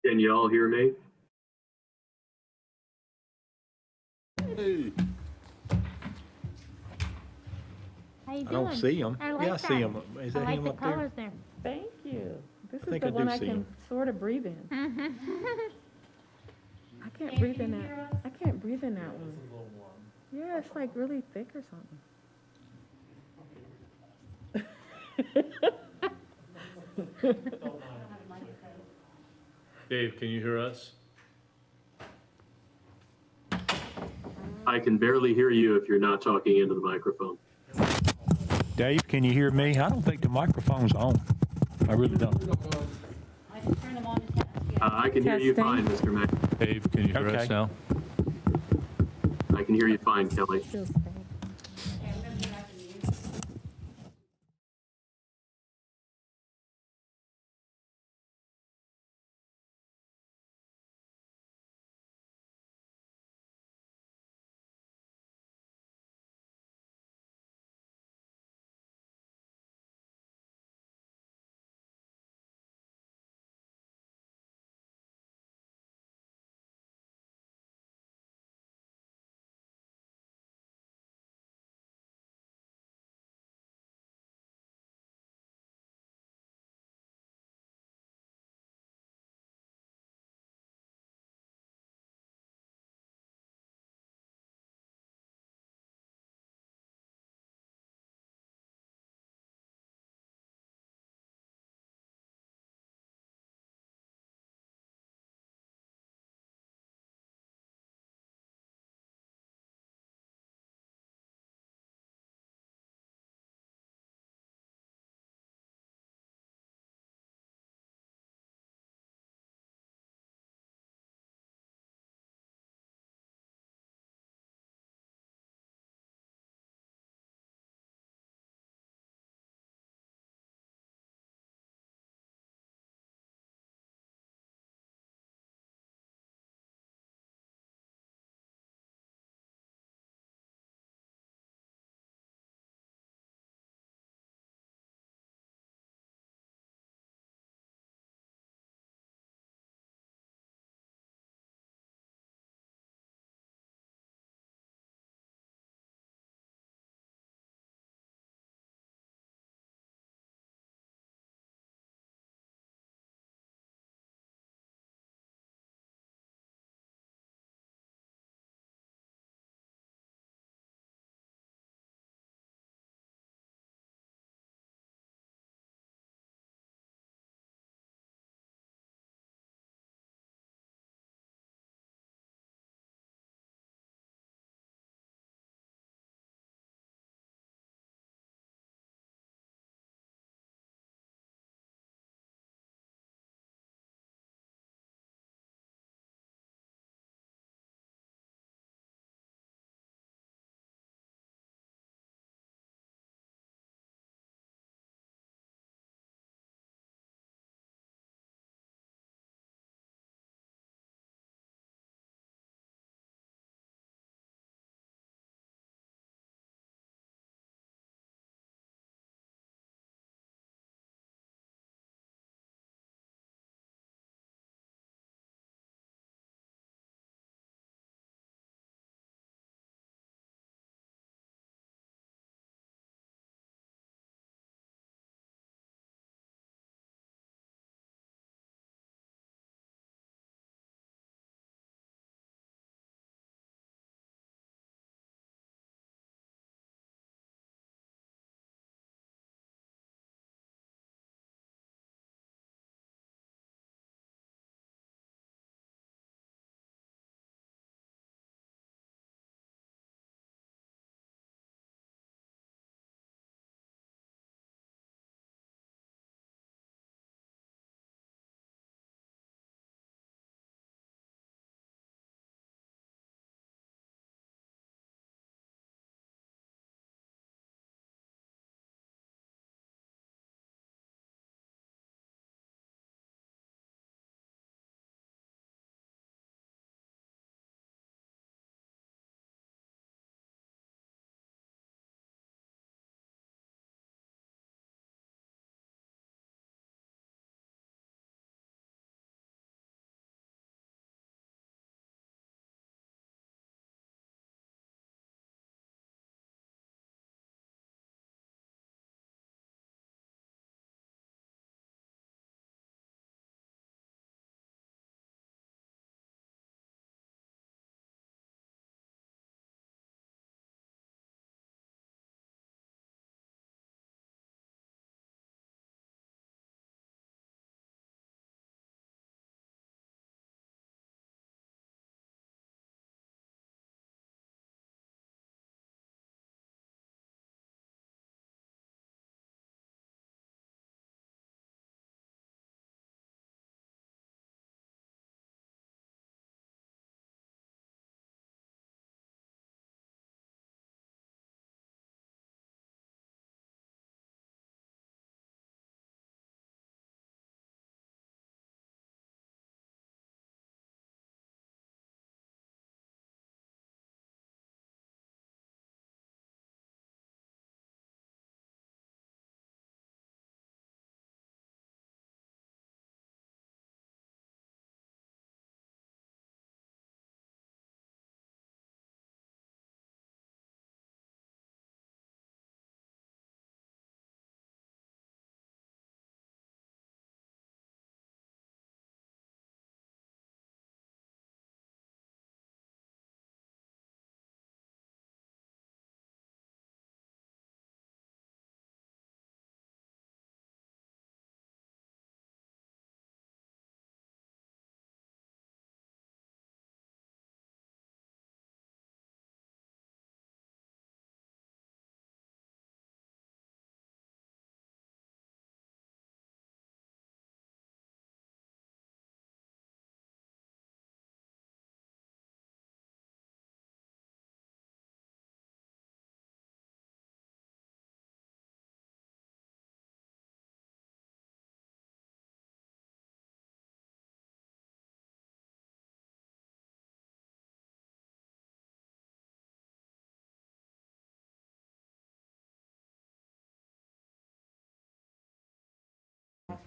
Can you all hear me? Hey. How you doing? I don't see him. I like Yeah, I see that. him. Is I that like him the up there? colors there. Thank you. This is think the I do one I see can him. sort of breathe in. I can't breathe in that. I can't breathe in that one. Yeah, it's like really thick or something. Dave, can you hear us? I can barely hear you if you're not talking into the microphone. Dave, can you hear me? I don't think the microphone's on. I really don't. I just turned them on to test. I can hear you Testing. fine, Mr. Mack. Dave, can you hear us Okay. now? I can hear you fine, Kelly. Feels bad.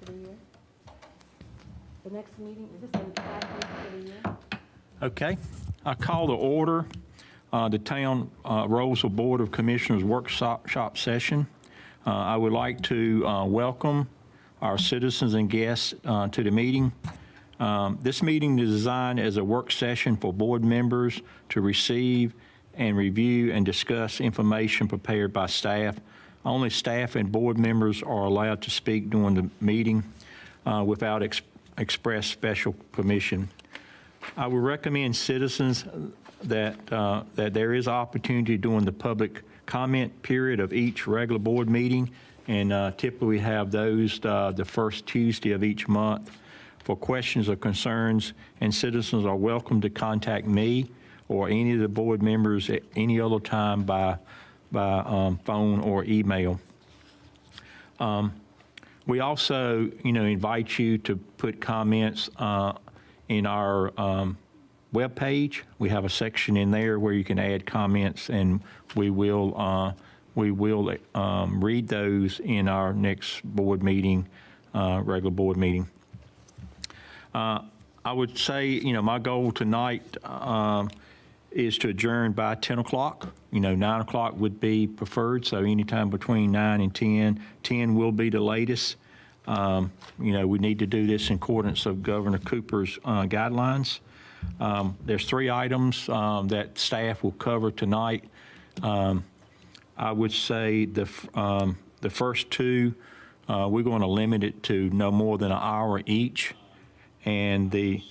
the year? The next meeting, is this the last meeting for the year? Okay, I call to order the town Rolesville Board of Commissioners workshop session. I would like to welcome our citizens and guests to the meeting. This meeting is designed as a work session for board members to receive and review and discuss information prepared by staff. Only staff and board members are allowed to speak during the meeting without express special permission. I would recommend citizens that there is opportunity during the public comment period of each regular board meeting, and typically we have those the first Tuesday of each month for questions or concerns, and citizens are welcome to contact me or any of the board members at any other time by phone or email. We also, invite you to put comments in our webpage. We have a section in there where you can add comments, and we will read those in our next board meeting, regular board meeting. I would say, my goal tonight is to adjourn by 10 o'clock. 9 o'clock would be preferred, so anytime between 9 and 10. 10 will be the latest. We need to do this in accordance of Governor Cooper's guidelines. There's 3 items that staff will cover tonight. I would say the first 2, we're going to limit it to no more than an hour each, and the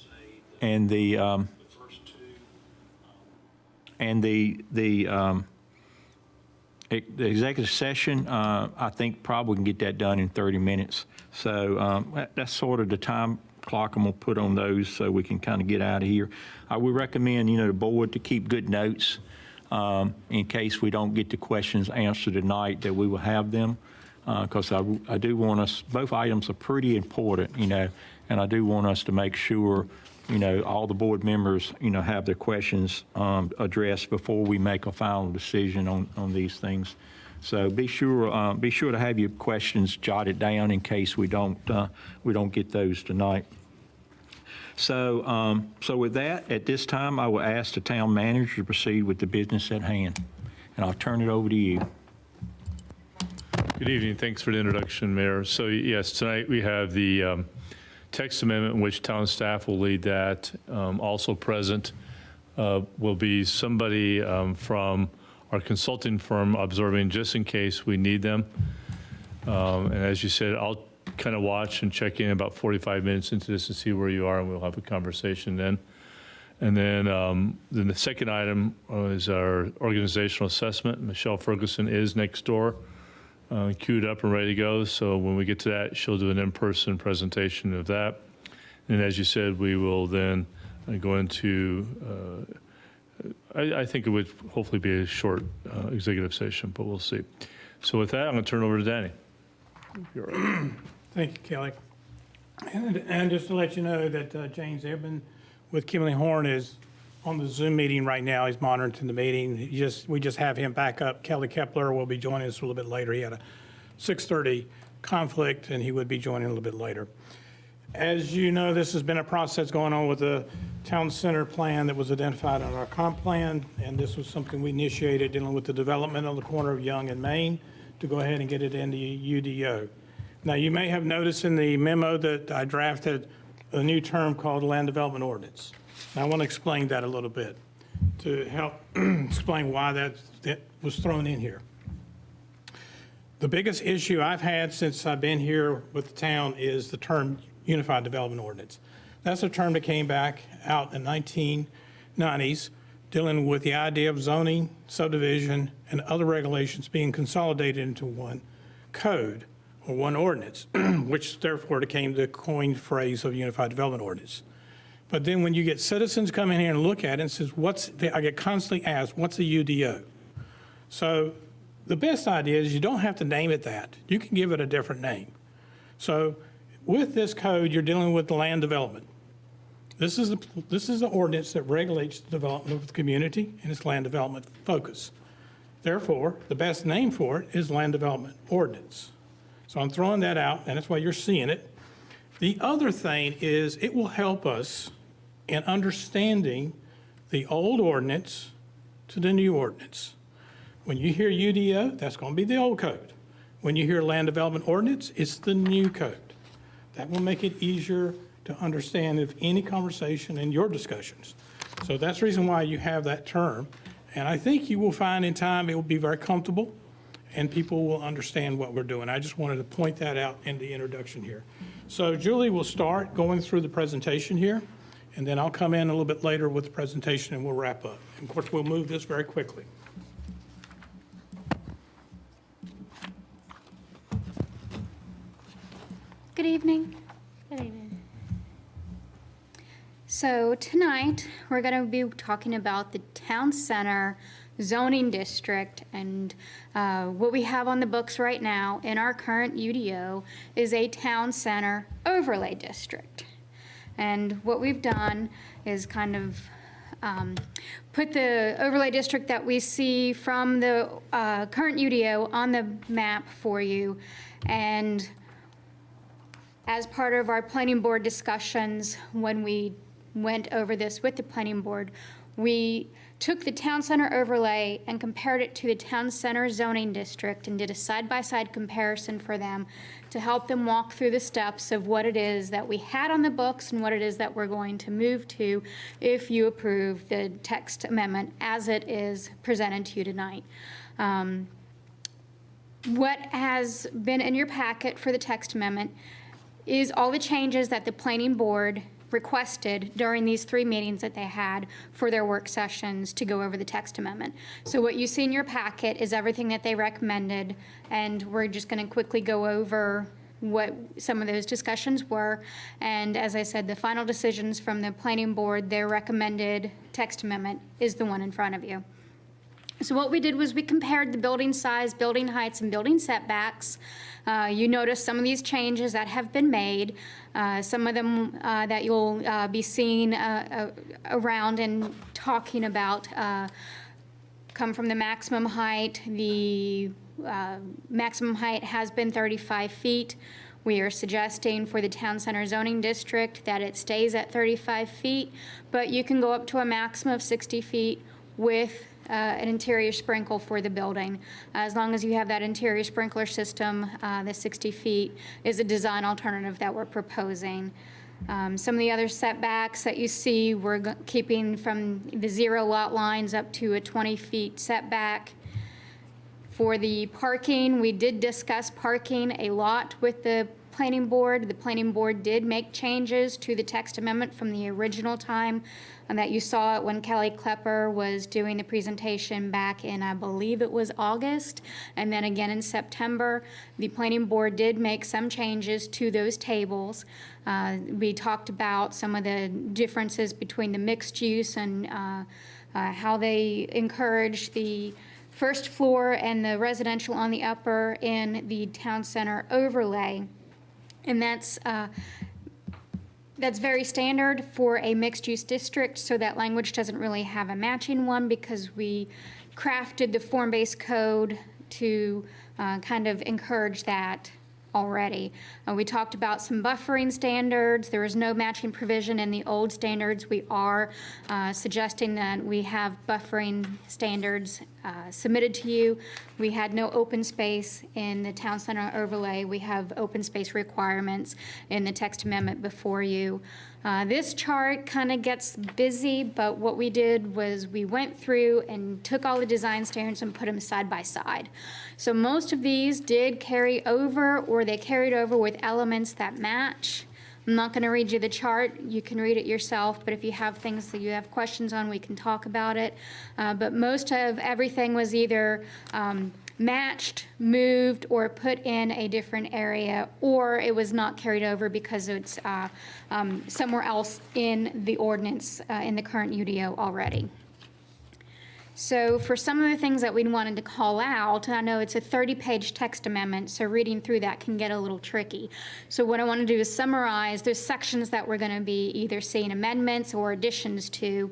executive session, I think probably can get that done in 30 minutes. So that's sort of the time clock I'm going to put on those so we can kind of get out of here. I would recommend, the board to keep good notes in case we don't get the questions answered tonight, that we will have them, because I do want us, both items are pretty important, and I do want us to make sure all the board members, have their questions addressed before we make a final decision on these things. So be sure to have your questions jotted down in case we don't get those tonight. So with that, at this time, I will ask the town manager to proceed with the business at hand, and I'll turn it over to you. Good evening. Thanks for the introduction, Mayor. So yes, tonight we have the text amendment in which town staff will lead that. Also present will be somebody from our consulting firm observing, just in case we need them. And as you said, I'll kind of watch and check in about 45 minutes into this to see where you are, and we'll have a conversation then. And then the second item is our organizational assessment. Michelle Ferguson is next door, queued up and ready to go. So when we get to that, she'll do an in-person presentation of that. And as you said, we will then go into, I think it would hopefully be a short executive session, but we'll see. So with that, I'm going to turn it over to Danny. You're right. Thank you, Kelly. And just to let you know that James Edmond with Kimberly Horn is on the Zoom meeting right now. He's monitoring the meeting. We just have him back up. Kelly Kepler will be joining us a little bit later. He had a 6:30 conflict, and he would be joining a little bit later. As you know, this has been a process going on with the town center plan that was identified on our comp plan, and this was something we initiated dealing with the development on the corner of Young and Main to go ahead and get it into UDO. Now, you may have noticed in the memo that I drafted a new term called land development ordinance. And I want to explain that a little bit to help explain why that was thrown in here. The biggest issue I've had since I've been here with the town is the term Unified Development Ordinance. That's a term that came back out in the 1990s, dealing with the idea of zoning, subdivision, and other regulations being consolidated into one code or one ordinance, which therefore became the coined phrase of Unified Development Ordinance. But then when you get citizens come in here and look at it and says, I get constantly asked, what's a UDO? So the best idea is you don't have to name it that. You can give it a different name. So with this code, you're dealing with the land development. This is the ordinance that regulates the development of the community and its land development focus. Therefore, the best name for it is Land Development Ordinance. So I'm throwing that out, and that's why you're seeing it. The other thing is it will help us in understanding the old ordinance to the new ordinance. When you hear UDO, that's going to be the old code. When you hear land development ordinance, it's the new code. That will make it easier to understand if any conversation in your discussions. So that's the reason why you have that term. And I think you will find in time it will be very comfortable and people will understand what we're doing. I just wanted to point that out in the introduction here. So Julie will start going through the presentation here, and then I'll come in a little bit later with the presentation and we'll wrap up. And of course, we'll move this very quickly. Good evening. Good evening. So tonight, we're going to be talking about the town center zoning district, and what we have on the books right now in our current UDO is a town center overlay district. And what we've done is kind of put the overlay district that we see from the current UDO on the map for you. And as part of our planning board discussions, when we went over this with the planning board, we took the town center overlay and compared it to the town center zoning district and did a side-by-side comparison for them to help them walk through the steps of what it is that we had on the books and what it is that we're going to move to if you approve the text amendment as it is presented to you tonight. What has been in your packet for the text amendment is all the changes that the planning board requested during these 3 meetings that they had for their work sessions to go over the text amendment. So what you see in your packet is everything that they recommended, and we're just going to quickly go over what some of those discussions were. And as I said, the final decisions from the planning board, their recommended text amendment is the one in front of you. So what we did was we compared the building size, building heights, and building setbacks. You notice some of these changes that have been made. Some of them that you'll be seeing around and talking about come from the maximum height. The maximum height has been 35 feet. We are suggesting for the town center zoning district that it stays at 35 feet, but you can go up to a maximum of 60 feet with an interior sprinkle for the building. As long as you have that interior sprinkler system, the 60 feet is a design alternative that we're proposing. Some of the other setbacks that you see, we're keeping from the 0 lot lines up to a 20 feet setback. For the parking, we did discuss parking a lot with the planning board. The planning board did make changes to the text amendment from the original time and that you saw it when Kelly Klepper was doing the presentation back in, I believe it was August, and then again in September. The planning board did make some changes to those tables. We talked about some of the differences between the mixed use and how they encourage the first floor and the residential on the upper in the town center overlay. And that's very standard for a mixed-use district, so that language doesn't really have a matching one because we crafted the form-based code to kind of encourage that already. We talked about some buffering standards. There was no matching provision in the old standards. We are suggesting that we have buffering standards submitted to you. We had no open space in the town center overlay. We have open space requirements in the text amendment before you. This chart kind of gets busy, but what we did was we went through and took all the design standards and put them side by side. So most of these did carry over, or they carried over with elements that match. I'm not going to read you the chart. You can read it yourself, but if you have things that you have questions on, we can talk about it. But most of everything was either matched, moved, or put in a different area, or it was not carried over because it's somewhere else in the ordinance in the current UDO already. So for some of the things that we wanted to call out, I know it's a 30-page text amendment, so reading through that can get a little tricky. So what I want to do is summarize those sections that we're going to be either seeing amendments or additions to.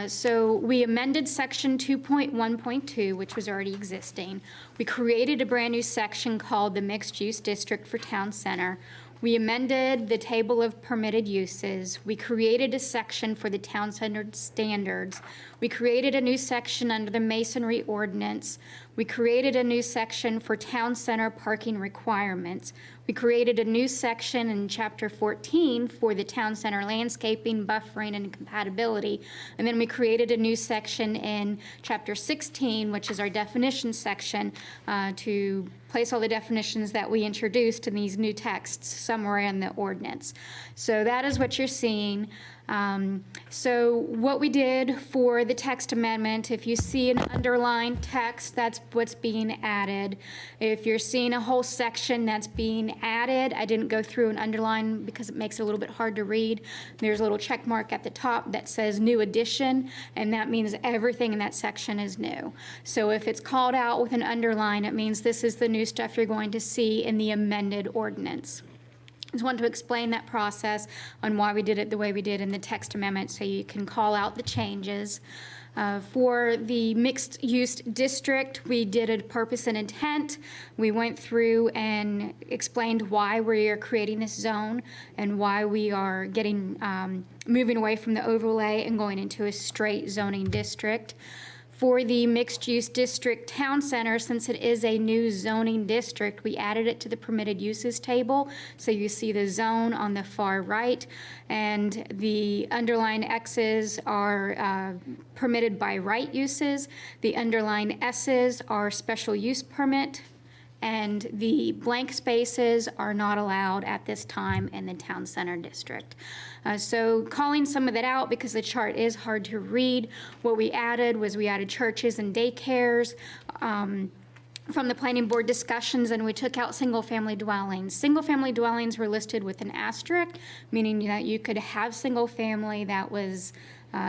So we amended section 2.1.2, which was already existing. We created a brand new section called the Mixed Use District for Town Center. We amended the table of permitted uses. We created a section for the town center standards. We created a new section under the masonry ordinance. We created a new section for town center parking requirements. We created a new section in Chapter 14 for the town center landscaping, buffering, and compatibility. And then we created a new section in Chapter 16, which is our definition section, to place all the definitions that we introduced in these new texts somewhere in the ordinance. So that is what you're seeing. So what we did for the text amendment, if you see an underlined text, that's what's being added. If you're seeing a whole section that's being added, I didn't go through and underline because it makes it a little bit hard to read. There's a little check mark at the top that says new addition, and that means everything in that section is new. So if it's called out with an underline, it means this is the new stuff you're going to see in the amended ordinance. I just wanted to explain that process on why we did it the way we did in the text amendment, so you can call out the changes. For the mixed-use district, we did a purpose and intent. We went through and explained why we are creating this zone and why we are moving away from the overlay and going into a straight zoning district. For the mixed-use district town center, since it is a new zoning district, we added it to the permitted uses table. So you see the zone on the far right, and the underlined X's are permitted by right uses. The underlined S's are special use permit, and the blank spaces are not allowed at this time in the town center district. So calling some of that out, because the chart is hard to read, what we added was we added churches and daycares from the planning board discussions, and we took out single-family dwellings. Single-family dwellings were listed with an asterisk, meaning that you could have single-family that was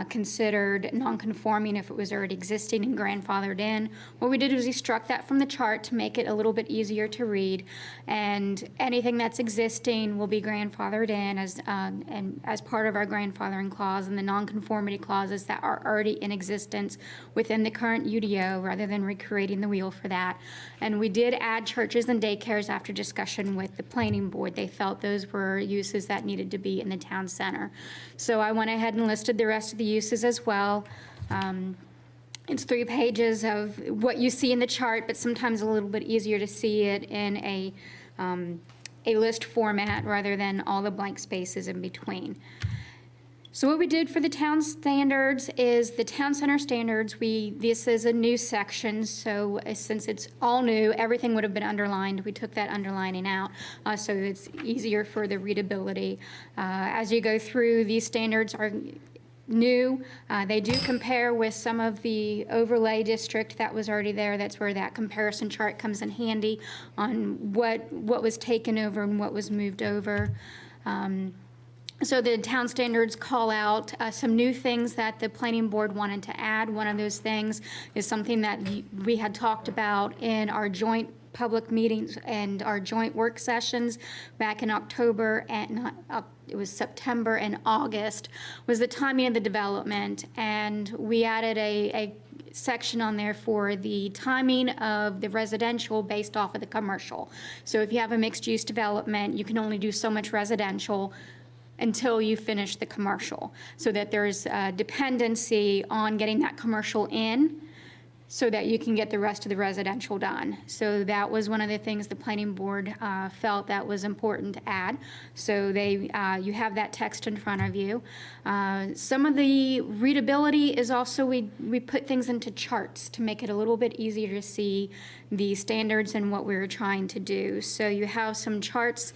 considered non-conforming if it was already existing and grandfathered in. What we did was we struck that from the chart to make it a little bit easier to read, and anything that's existing will be grandfathered in as part of our grandfathering clause, and the non-conformity clauses that are already in existence within the current UDO, rather than recreating the wheel for that. And we did add churches and daycares after discussion with the planning board. They felt those were uses that needed to be in the town center. So I went ahead and listed the rest of the uses as well. It's 3 pages of what you see in the chart, but sometimes a little bit easier to see it in a list format rather than all the blank spaces in between. So what we did for the town standards is the town center standards, this is a new section, so since it's all new, everything would have been underlined. We took that underlining out, so it's easier for the readability. As you go through, these standards are new. They do compare with some of the overlay district that was already there. That's where that comparison chart comes in handy on what was taken over and what was moved over. So the town standards call out some new things that the planning board wanted to add. One of those things is something that we had talked about in our joint public meetings and our joint work sessions back in October, and it was September and August, was the timing of the development. And we added a section on there for the timing of the residential based off of the commercial. So if you have a mixed-use development, you can only do so much residential until you finish the commercial, so that there's a dependency on getting that commercial in so that you can get the rest of the residential done. So that was one of the things the planning board felt that was important to add. So you have that text in front of you. Some of the readability is also, we put things into charts to make it a little bit easier to see the standards and what we were trying to do. So you have some charts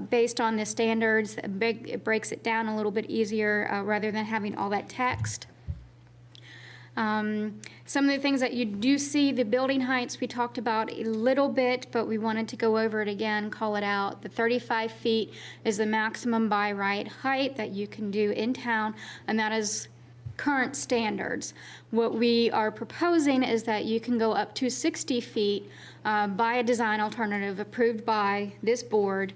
based on the standards. It breaks it down a little bit easier rather than having all that text. Some of the things that you do see, the building heights we talked about a little bit, but we wanted to go over it again, call it out. The 35 feet is the maximum by right height that you can do in town, and that is current standards. What we are proposing is that you can go up to 60 feet by a design alternative approved by this board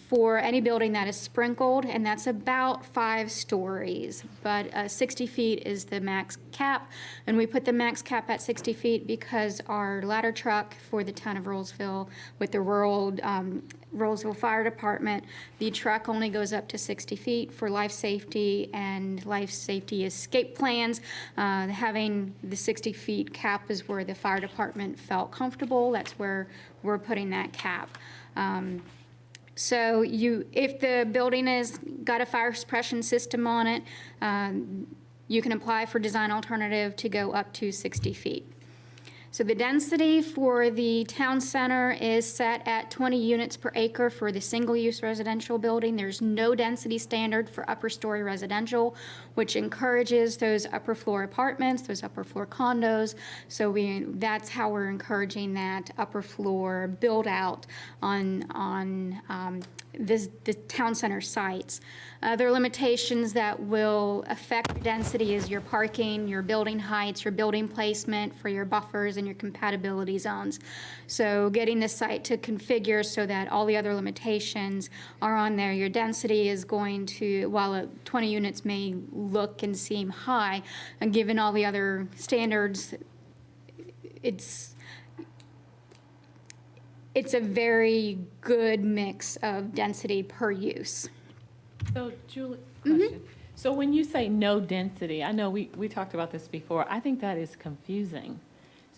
for any building that is sprinkled, and that's about 5 stories. But 60 feet is the max cap, and we put the max cap at 60 feet because our ladder truck for the town of Rolesville with the Rolesville Fire Department, the truck only goes up to 60 feet for life safety and life safety escape plans. Having the 60 feet cap is where the fire department felt comfortable. That's where we're putting that cap. So if the building has got a fire suppression system on it, you can apply for design alternative to go up to 60 feet. So the density for the town center is set at 20 units per acre for the single-use residential building. There's no density standard for upper story residential, which encourages those upper floor apartments, those upper floor condos. So that's how we're encouraging that upper floor build out on the town center sites. Other limitations that will affect the density is your parking, your building heights, your building placement for your buffers and your compatibility zones. So getting the site to configure so that all the other limitations are on there. Your density is going to, while 20 units may look and seem high, and given all the other standards, it's a very good mix of density per use. So Julie, question. So when you say no density, I know we talked about this before. I think that is confusing.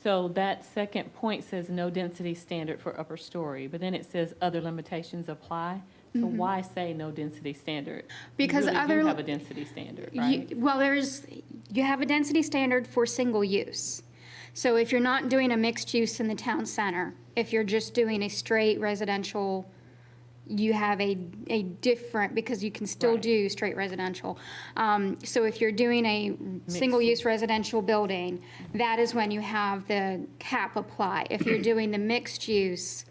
So that second point says no density standard for upper story, but then it says other limitations apply. So why say no density standard? Because you really other do have a density standard, right? You have a density standard for single use. So if you're not doing a mixed use in the town center, if you're just doing a straight residential, you have a different, because you can still Right. do straight residential. So if you're doing a single-use residential building, that is when you have the cap apply. If you're doing the mixed use,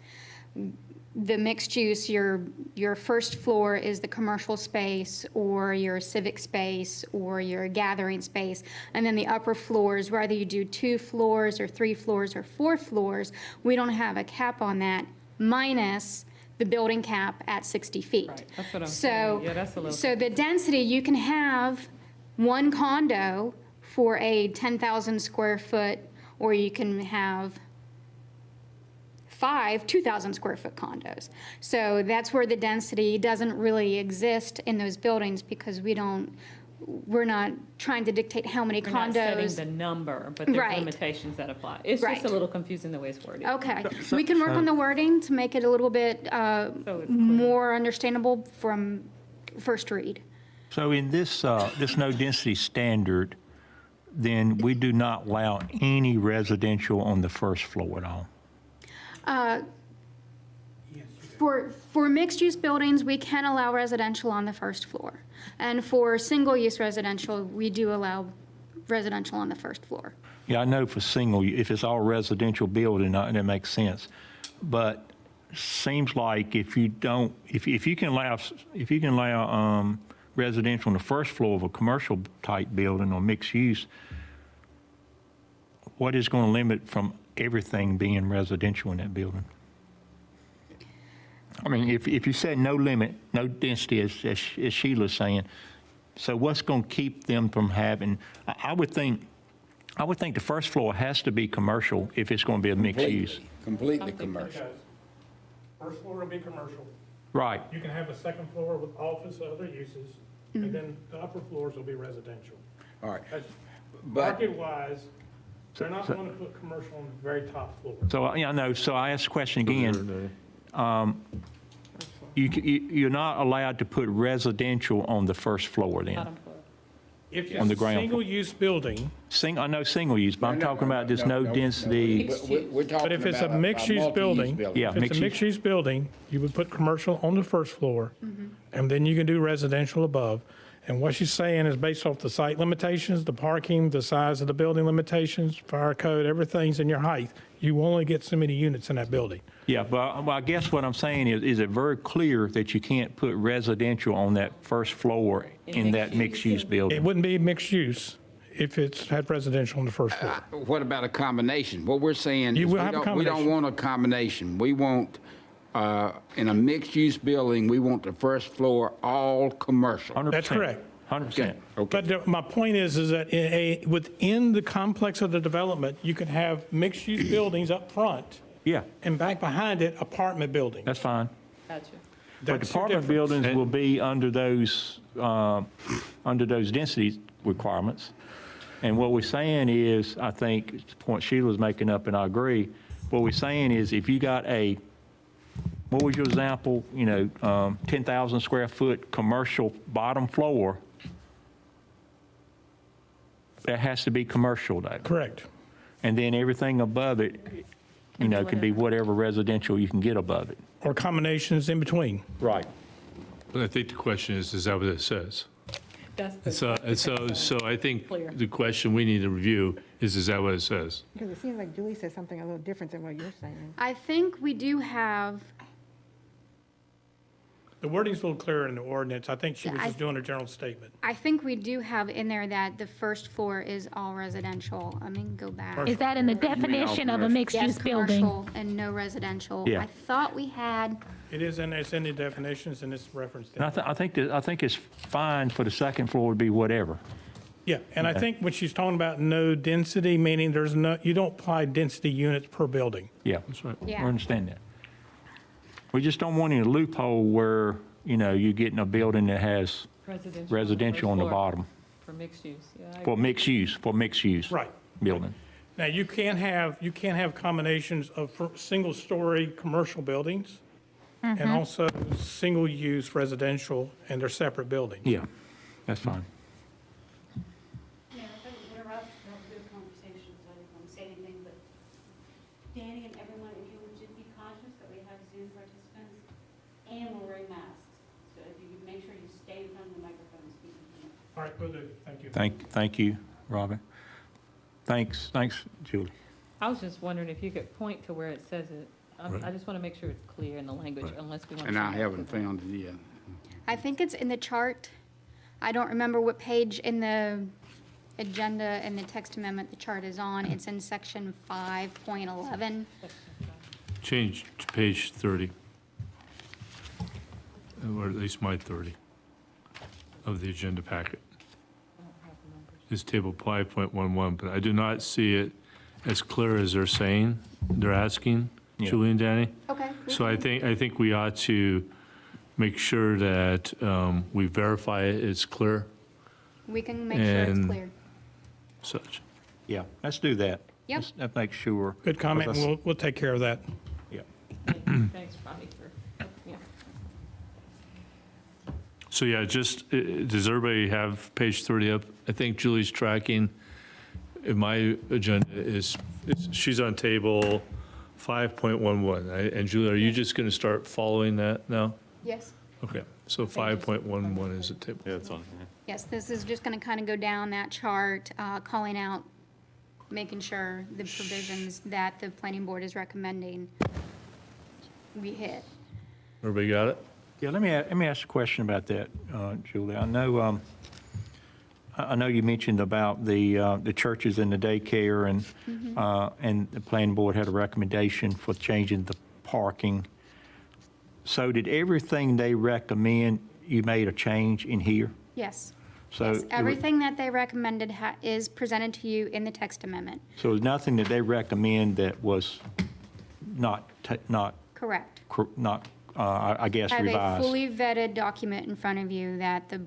your first floor is the commercial space or your civic space or your gathering space. And then the upper floors, whether you do 2 floors or 3 floors or 4 floors, we don't have a cap on that, minus the building cap at 60 feet. Right, that's what I'm So, saying. Yeah, that's a little. so the density, you can have one condo for a 10,000 square foot, or you can have 5 2,000 square foot condos. So that's where the density doesn't really exist in those buildings, because we're not trying to dictate how many We're not setting condos. the number, but there's Right. limitations that apply. It's Right. just a little confusing the way it's worded. Okay, we can work on the wording to make it a little bit So it's clear. more understandable from first read. So in this no density standard, then we do not allow any residential on the first floor at all? For mixed-use buildings, we can allow residential on the first floor. And for single-use residential, we do allow residential on the first floor. Yeah, I know for single, if it's all residential building, that makes sense. But seems like if you can allow residential on the first floor of a commercial type building or mixed use, what is going to limit from everything being residential in that building? I mean, if you said no limit, no density, as Sheila's saying, so what's going to keep them from having? I would think the first floor has to be commercial if it's going to be a mixed use. Completely commercial. First floor will be commercial. Right. You can have a second floor with office and other uses, and then the upper floors will be residential. All right. That's- But Market-wise, they're not going to put commercial on the very top floor. So, yeah, I know, so I asked the question again. You're not allowed to put residential on the first floor then? Bottom floor. If On the it's a ground. single-use building, I know single use, but I'm talking about this no density. We're talking but if it's a about mixed-use multi-use building, Yeah, if it's mixed a use. mixed-use building, you would put commercial on the first floor, and then you can do residential above. And what she's saying is based off the site limitations, the parking, the size of the building limitations, fire code, everything's in your height. You only get so many units in that building. Yeah, but I guess what I'm saying is it very clear that you can't put residential on that first floor in that mixed-use It building? wouldn't be mixed use. if it's had residential on the first floor. What about a combination? What we're saying You is will have a we don't combination. want a combination. We want, in a mixed-use building, we want the first floor all commercial. 100%. That's correct. 100%. Okay. But my point is that within the complex of the development, you can have mixed-use buildings up front, Yeah, and back behind it, apartment buildings. that's fine. Gotcha. But That's your apartment difference. buildings will be under those density requirements. And what we're saying is, I think, it's the point Sheila's making up, and I agree, what we're saying is if you got what was your example, 10,000 square foot commercial bottom floor, that has to be commercial though. Correct. And then everything above it, can be whatever residential you can get above it. Or combinations in between. Right. But I think the question is that what it says? That's the. So I think Clear. the question we need to review is that what it says? Because it seems like Julie said something a little different than what you're saying. I think we do have, The wording's a little clearer in the ordinance. I think she Yeah, was I- just doing a general statement. I think we do have in there that the first floor is all residential. Let me go back. Is that in the definition of a mixed-use building? Commercial and no residential. Yeah. I thought we had, It's in the definitions and it's referenced. And I think it's fine for the second floor would be whatever. Yeah, and I think when she's talking about no density, meaning you don't apply density units per building. Yeah. That's right. We yeah. understand that. We just don't want any loophole where, you're getting a building that has residential on the first floor bottom For mixed use, yeah. I for agree. mixed use. Right. Building. Now, you can't have combinations of single-story commercial buildings and also single-use residential, and they're separate buildings. Yeah, that's fine. Yeah, we're up for a good conversation, so I didn't want to say anything, but Danny and everyone, if you would just be conscious that we have Zoom participants and we're wearing masks. So if you could make sure you stay in front of the microphone and speak into it. All right, will do. Thank you. Thank you, Robin. Thanks, Julie. I was just wondering if you could point to where it says it. I just want to make sure it's clear in the language, unless we want to. And I haven't found it yet. I think it's in the chart. I don't remember what page in the agenda and the text amendment the chart is on. It's in section 5.11. Change to page 30. Or at least my 30 of the agenda packet. It's table 5.11, but I do not see it as clear as they're asking, Yeah. Julie and Danny. Okay. So I think we ought to make sure that we verify it's clear, We can make sure it's And- clear. such. Yeah, let's do that. Yep. That makes sure. Good comment, and we'll take care of that. Yeah. Thanks, Robbie, for, yeah. So yeah, does everybody have page 30 up? I think Julie's tracking. In my agenda she's on table 5.11. And Julie, are you just going to start following that now? Yes. Okay, so 5.11 is the table. Yeah, it's on here. Yes, this is just going to kind of go down that chart, calling out, making sure the provisions that the planning board is recommending we hit. Everybody got it? Yeah, let me ask a question about that, Julie. I know you mentioned about the churches and the daycare, and the planning board had a recommendation for changing the parking. So did everything they recommend, you made a change in here? Yes. So Yes, everything that they recommended is presented to you in the text amendment. So there's nothing that they recommend that was not, Correct. I guess, Have a revised? fully vetted document in front of you that the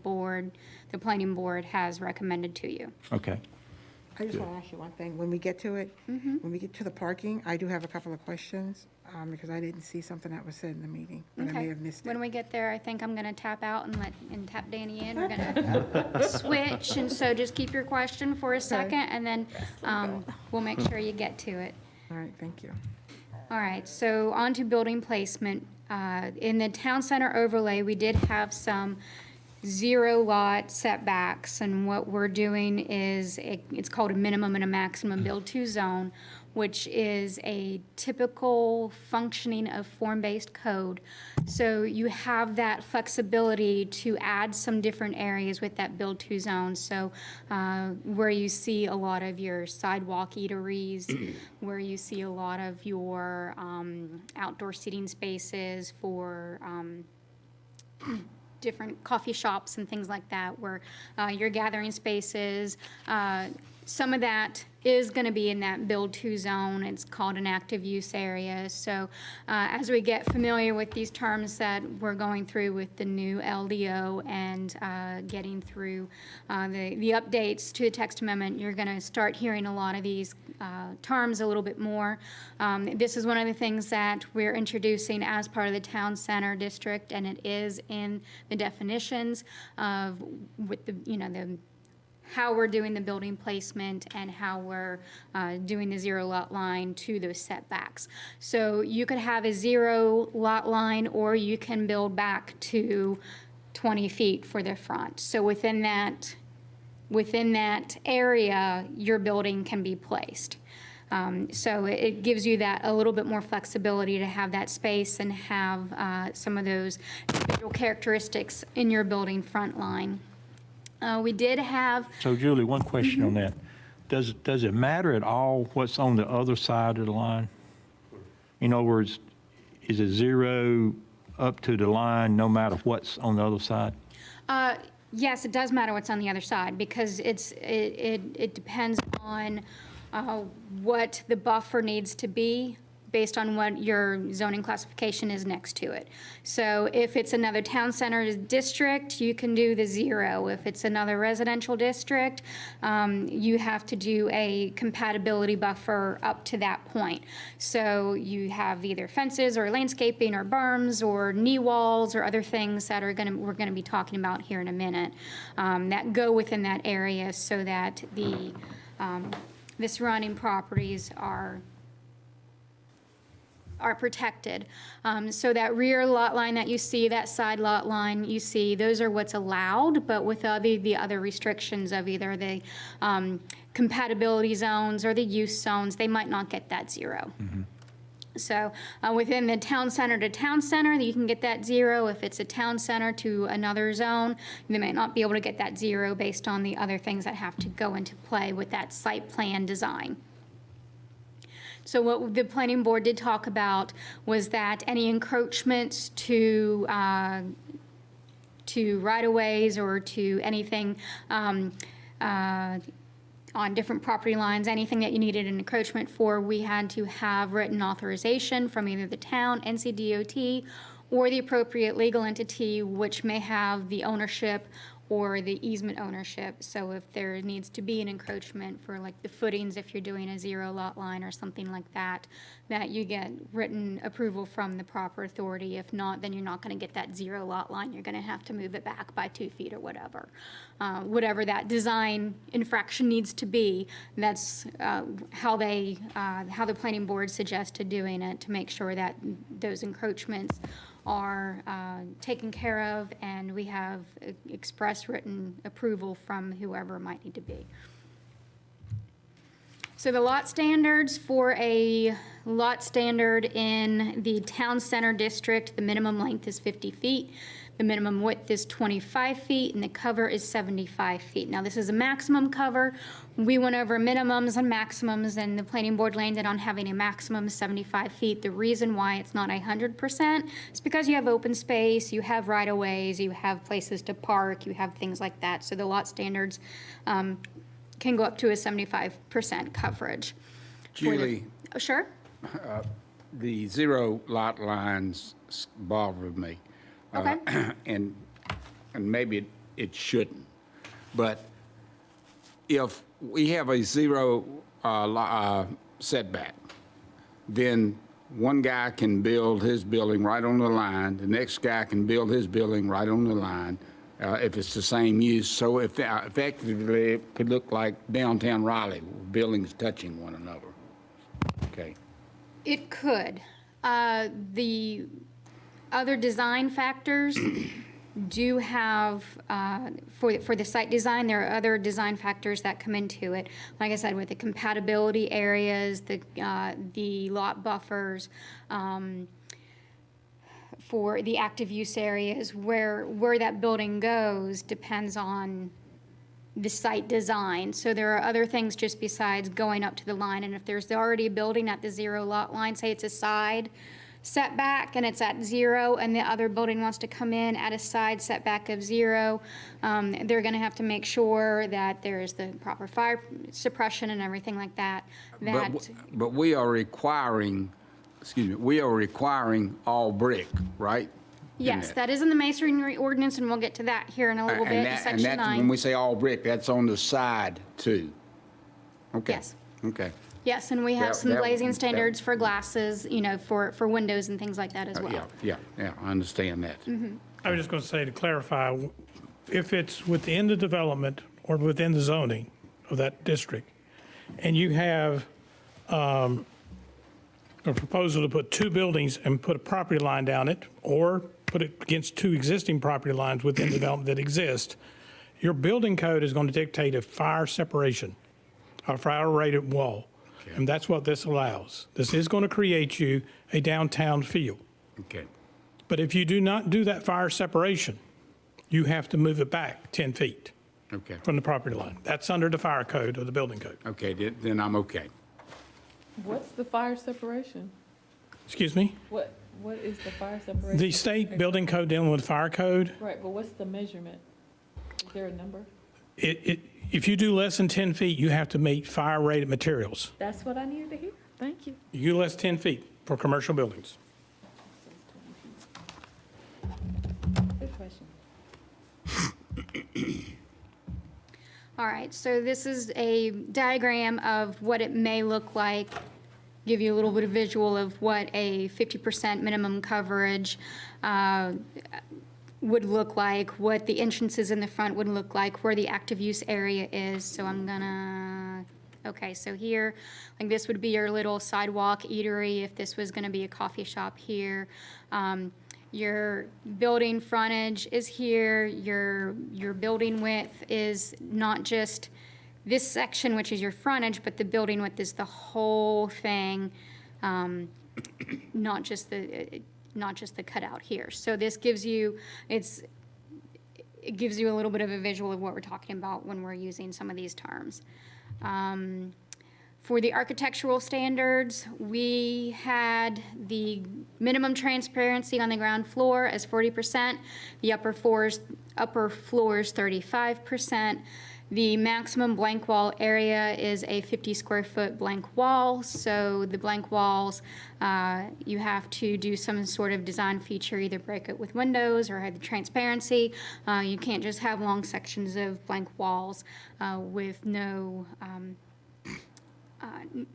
planning board has recommended to you. Okay. I just want to ask you one thing. When we get to it, when we get to the parking, I do have a couple of questions because I didn't see something that was said in the meeting, but I may Okay. have missed When it. we get there, I think I'm going to tap out and tap Danny in. We're going to switch, and so just keep your question for a second, and then we'll make sure you get to it. All right, thank you. All right, so on to building placement. In the town center overlay, we did have some zero lot setbacks, and what we're doing is, it's called a minimum and a maximum build-to zone. which is a typical functioning of form-based code. So you have that flexibility to add some different areas with that build to zone. So where you see a lot of your sidewalk eateries, where you see a lot of your outdoor seating spaces for different coffee shops and things like that, where your gathering spaces, some of that is going to be in that build to zone. It's called an active use area. So as we get familiar with these terms that we're going through with the new LDO and getting through the updates to the text amendment, you're going to start hearing a lot of these terms a little bit more. This is one of the things that we're introducing as part of the town center district, and it is in the definitions of with the how we're doing the building placement and how we're doing the zero lot line to those setbacks. So you could have a zero lot line, or you can build back to 20 feet for the front. So within that area, your building can be placed. So it gives you that a little bit more flexibility to have that space and have some of those individual characteristics in your building front line. We did have. So Julie, one question on that. Does it matter at all what's on the other side of the line? In other words, is it zero up to the line no matter what's on the other side? Yes, it does matter what's on the other side, because it depends on what the buffer needs to be based on what your zoning classification is next to it. So if it's another town center district, you can do the zero. If it's another residential district, you have to do a compatibility buffer up to that point. So you have either fences or landscaping or berms or knee walls or other things that we're gonna be talking about here in a minute, that go within that area, so that the surrounding properties are protected. So that rear lot line that you see, that side lot line you see, those are what's allowed, but with the other restrictions of either the compatibility zones or the use zones, they might not get that zero. So within the town center to town center, you can get that zero. If it's a town center to another zone, they might not be able to get that zero based on the other things that have to go into play with that site plan design. So what the planning board did talk about was that any encroachments to right-of-ways or to anything on different property lines, anything that you needed an encroachment for, we had to have written authorization from either the town, NCDOT, or the appropriate legal entity, which may have the ownership or the easement ownership. So if there needs to be an encroachment for like the footings, if you're doing a zero lot line or something like that, that you get written approval from the proper authority. If not, then you're not going to get that zero lot line. You're going to have to move it back by 2 feet or whatever. Whatever that design infraction needs to be, that's how the planning board suggested doing it, to make sure that those encroachments are taken care of, and we have express written approval from whoever it might need to be. So the lot standards, for a lot standard in the town center district, the minimum length is 50 feet. The minimum width is 25 feet, and the cover is 75 feet. Now, this is a maximum cover. We went over minimums and maximums, and the planning board landed on having a maximum of 75 feet. The reason why it's not 100% is because you have open space, you have right-of-ways, you have places to park, you have things like that. So the lot standards can go up to a 75% coverage. Julie, Sure? the zero lot lines bother me. Okay. And maybe it shouldn't. But if we have a zero setback, then one guy can build his building right on the line, the next guy can build his building right on the line, if it's the same use. So effectively, it could look like downtown Raleigh, buildings touching one another. Okay. It could. The other design factors do have, for the site design, there are other design factors that come into it. Like I said, with the compatibility areas, the lot buffers, for the active use areas, where that building goes depends on the site design. So there are other things just besides going up to the line. And if there's already a building at the 0 lot line, say it's a side setback and it's at 0, and the other building wants to come in at a side setback of 0, they're going to have to make sure that there's the proper fire suppression and everything like that. But we are requiring, we are requiring all brick, right? Yes, that is in the masonry ordinance, and we'll get to that here in a little bit, in section And 9. when we say all brick, that's on the side too? Okay. Yes. Okay. Yes, and we have That- some that- glazing that- standards for glasses, for windows and things like that as well. Yeah, I understand that. I was just going to say, to clarify, if it's within the development or within the zoning of that district, and you have a proposal to put 2 buildings and put a property line down it, or put it against 2 existing property lines within development that exist, your building code is going to dictate a fire separation, a fire rated wall. And that's what this allows. This is going to create you a downtown feel. Okay. But if you do not do that fire separation, you have to move it back 10 feet Okay. from the property line. That's under the fire code or the building code. Okay, then I'm okay. What's the fire separation? Excuse me? What is the fire separation? The state building code dealing with fire code, Right, but what's the measurement? Is there a number? if you do less than 10 feet, you have to meet fire rated materials. That's what I needed to hear. Thank you. You do less 10 feet for commercial buildings. Good question. All right, so this is a diagram of what it may look like, give you a little bit of visual of what a 50% minimum coverage would look like, what the entrances in the front would look like, where the active use area is. So I'm gonna, okay, so here, like this would be your little sidewalk eatery if this was gonna be a coffee shop here. Your building frontage is here, your building width is not just this section, which is your frontage, but the building width is the whole thing, not just the cutout here. So this gives you, it gives you a little bit of a visual of what we're talking about when we're using some of these terms. For the architectural standards, we had the minimum transparency on the ground floor as 40%, the upper floors 35%. The maximum blank wall area is a 50 square foot blank wall. So the blank walls, you have to do some sort of design feature, either break it with windows or have the transparency. You can't just have long sections of blank walls with no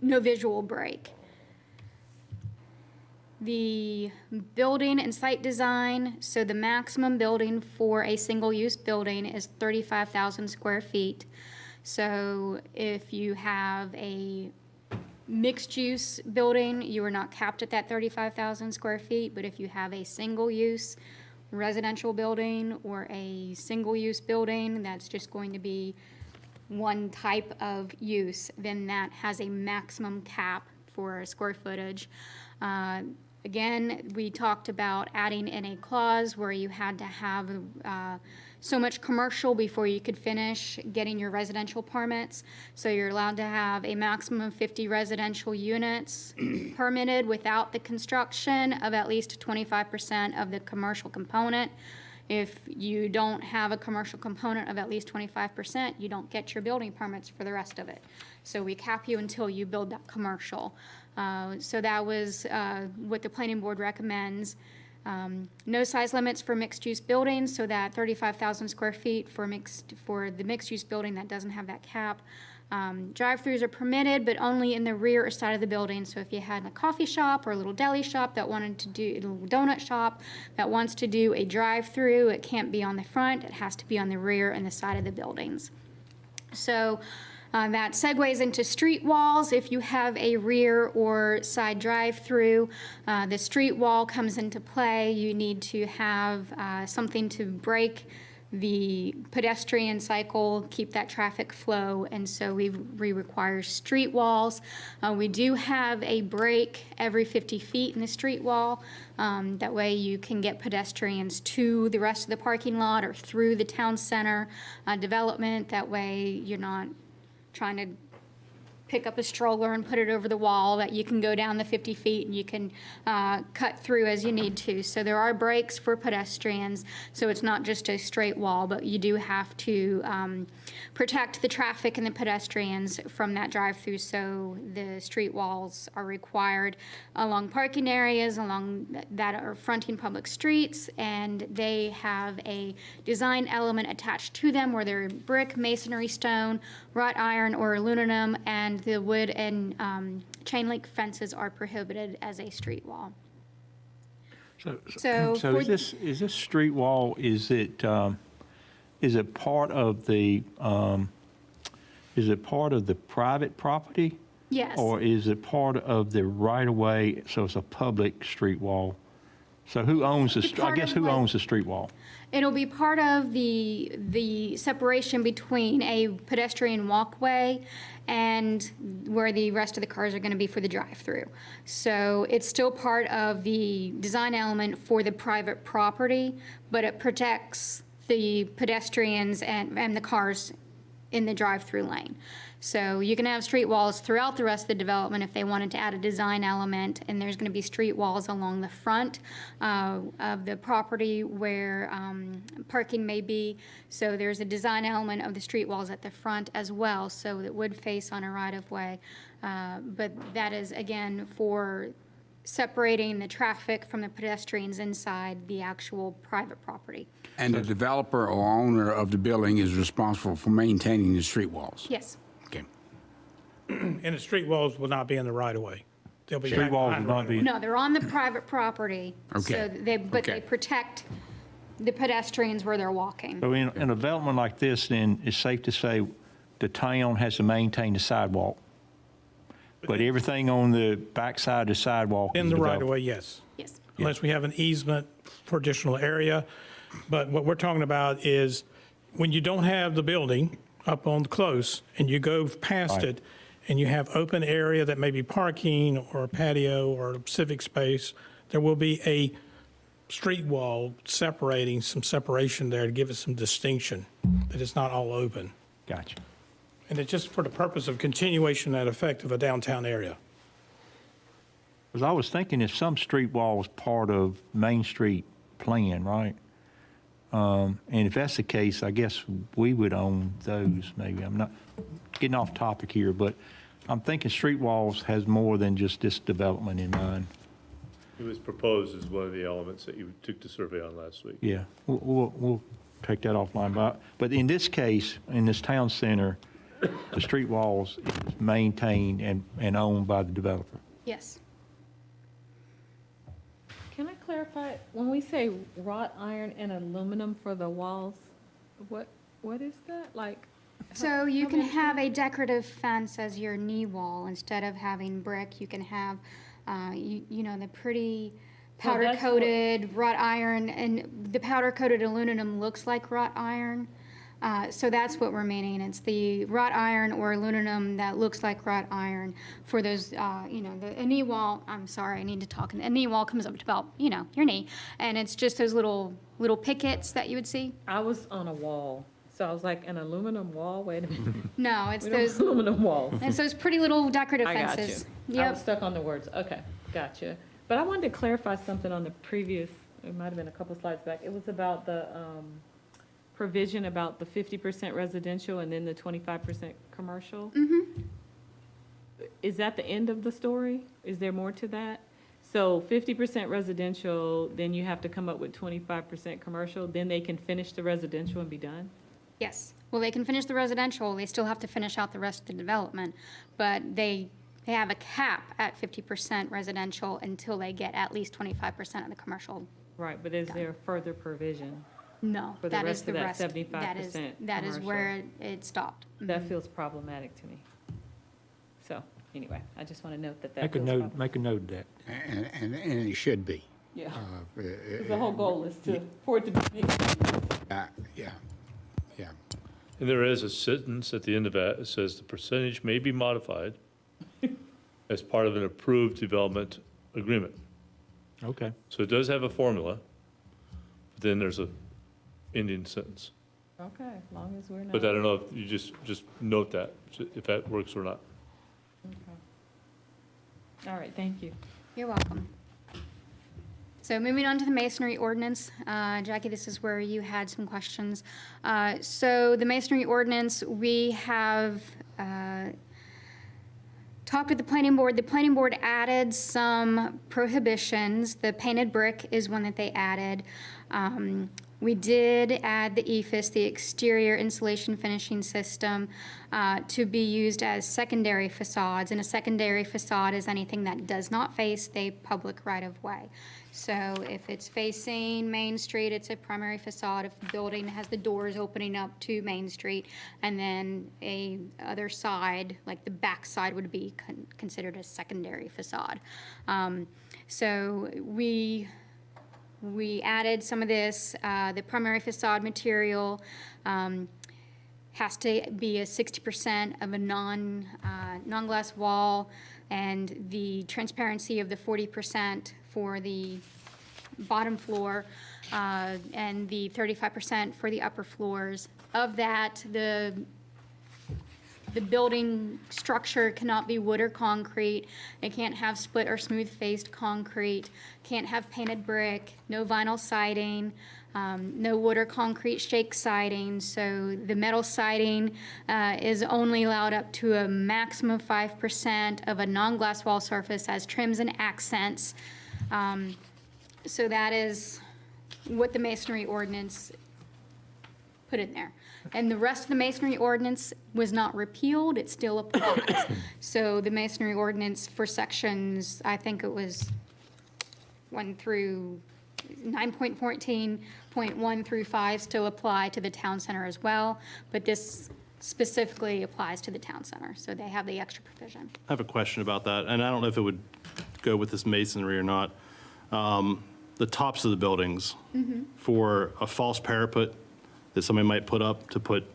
visual break. The building and site design, so the maximum building for a single-use building is 35,000 square feet. So if you have a mixed-use building, you are not capped at that 35,000 square feet, but if you have a single-use residential building or a single-use building that's just going to be one type of use, then that has a maximum cap for square footage. Again, we talked about adding in a clause where you had to have so much commercial before you could finish getting your residential permits. So you're allowed to have a maximum of 50 residential units permitted without the construction of at least 25% of the commercial component. If you don't have a commercial component of at least 25%, you don't get your building permits for the rest of it. So we cap you until you build that commercial. So that was what the planning board recommends. No size limits for mixed-use buildings, so that 35,000 square feet for the mixed-use building that doesn't have that cap. Drive-throughs are permitted, but only in the rear or side of the building. So if you had a coffee shop or a little deli shop that wanted to do, a little donut shop that wants to do a drive-through, it can't be on the front, it has to be on the rear and the side of the buildings. So That segues into street walls. If you have a rear or side drive-through, the street wall comes into play. You need to have something to break the pedestrian cycle, keep that traffic flow, and so we require street walls. We do have a break every 50 feet in the street wall. That way you can get pedestrians to the rest of the parking lot or through the town center development. That way you're not trying to pick up a stroller and put it over the wall, that you can go down the 50 feet and you can cut through as you need to. So there are breaks for pedestrians, so it's not just a straight wall, but you do have to protect the traffic and the pedestrians from that drive-through, so the street walls are required along parking areas, along that are fronting public streets, and they have a design element attached to them where they're brick, masonry, stone, wrought iron, or aluminum, and the wood and chain link fences are prohibited as a street wall. So is this street wall, is it part of the private property? Yes. Or is it part of the right-of-way, so it's a public street wall? So who owns I guess who owns the street wall? It'll be part of the separation between a pedestrian walkway and where the rest of the cars are going to be for the drive-through. So it's still part of the design element for the private property, but it protects the pedestrians and the cars in the drive-through lane. So you can have street walls throughout the rest of the development if they wanted to add a design element, and there's going to be street walls along the front of the property where parking may be. So there's a design element of the street walls at the front as well, so it would face on a right-of-way. But that is, again, for separating the traffic from the pedestrians inside the actual private property. And the developer or owner of the building is responsible for maintaining the street walls? Yes. Okay. And the street walls will not be in the right-of-way. They'll be. Street walls behind will not be. No, they're on the private property. Okay. So they Okay. protect the pedestrians where they're walking. So in a development like this, then it's safe to say the town has to maintain the sidewalk. But everything on the backside of the sidewalk is In the developed. right-of-way, yes. Yes. Unless we have an easement for additional area. But what we're talking about is when you don't have the building up on close and you go past Right. it and you have open area that may be parking or a patio or civic space, there will be a street wall separating, some separation there to give it some distinction, that it's not all open. Gotcha. And it's just for the purpose of continuation and effect of a downtown area. Because I was thinking if some street wall was part of Main Street plan, right? And if that's the case, I guess we would own those maybe. I'm not getting off topic here, but I'm thinking street walls has more than just this development in mind. It was proposed as one of the elements that you took the survey on last week. Yeah, we'll take that offline. But in this case, in this town center, the street walls is maintained and owned by the developer. Yes. Can I clarify, when we say wrought iron and aluminum for the walls, what is that? Like, So you how can many have a decorative fence as your knee wall. Instead of having brick, you can have, the pretty Well, that's what- powder-coated wrought iron, and the powder-coated aluminum looks like wrought iron. So that's what we're meaning. It's the wrought iron or aluminum that looks like wrought iron for those, a knee wall. I'm sorry, I need to talk. A knee wall comes up to about, your knee. And it's just those little pickets that you would see. I was on a wall, so I was like, an aluminum wall? Wait a minute. No, it's We don't have those, aluminum walls. it's those pretty little decorative I got you. fences. I was Yep. stuck on the words. Okay, gotcha. But I wanted to clarify something on the previous, it might have been a couple slides back. It was about the provision about the 50% residential and then the 25% commercial. Mm-hmm. Is that the end of the story? Is there more to that? So 50% residential, then you have to come up with 25% commercial, then they can finish the residential and be done? Yes. Well, they can finish the residential. They still have to finish out the rest of the development. But they have a cap at 50% residential until they get at least 25% of the commercial. Right, but is there further provision? No, For the that is rest the of that rest. 75% That is commercial. where it stopped. That feels problematic to me. So, anyway, I just want to note that that Make a feels note, problematic. make a note of that. And it should be. Yeah, Uh, 'cause the whole goal is for it to be mixed. Yeah, yeah. And there is a sentence at the end of that that says the percentage may be modified as part of an approved development agreement. Okay. So it does have a formula, but then there's a ending sentence. Okay, as long as we're not. But I don't know if you just note that, if that works or not. All right, thank you. You're welcome. So moving on to the masonry ordinance, Jackie, this is where you had some questions. So the masonry ordinance, we have talked with the planning board. The planning board added some prohibitions. The painted brick is one that they added. We did add the EFIS, the exterior insulation finishing system, to be used as secondary facades. And a secondary facade is anything that does not face the public right-of-way. So if it's facing Main Street, it's a primary facade. If the building has the doors opening up to Main Street, and then a other side, like the back side, would be considered a secondary facade. So we added some of this. The primary facade material has to be a 60% of a non-glass wall, and the transparency of the 40% for the bottom floor, and the 35% for the upper floors. Of that, the building structure cannot be wood or concrete. It can't have split or smooth-faced concrete, can't have painted brick, no vinyl siding, no wood or concrete shake siding. So the metal siding is only allowed up to a maximum of 5% of a non-glass wall surface as trims and accents. So that is what the masonry ordinance put in there. And the rest of the masonry ordinance was not repealed, it still applies. So the masonry ordinance for sections, I think it was 1 through 9.14.1 through 5 still apply to the town center as well, but this specifically applies to the town center, so they have the extra provision. I have a question about that, and I don't know if it would go with this masonry or not. The tops of the buildings, for a false parapet that somebody might put up to put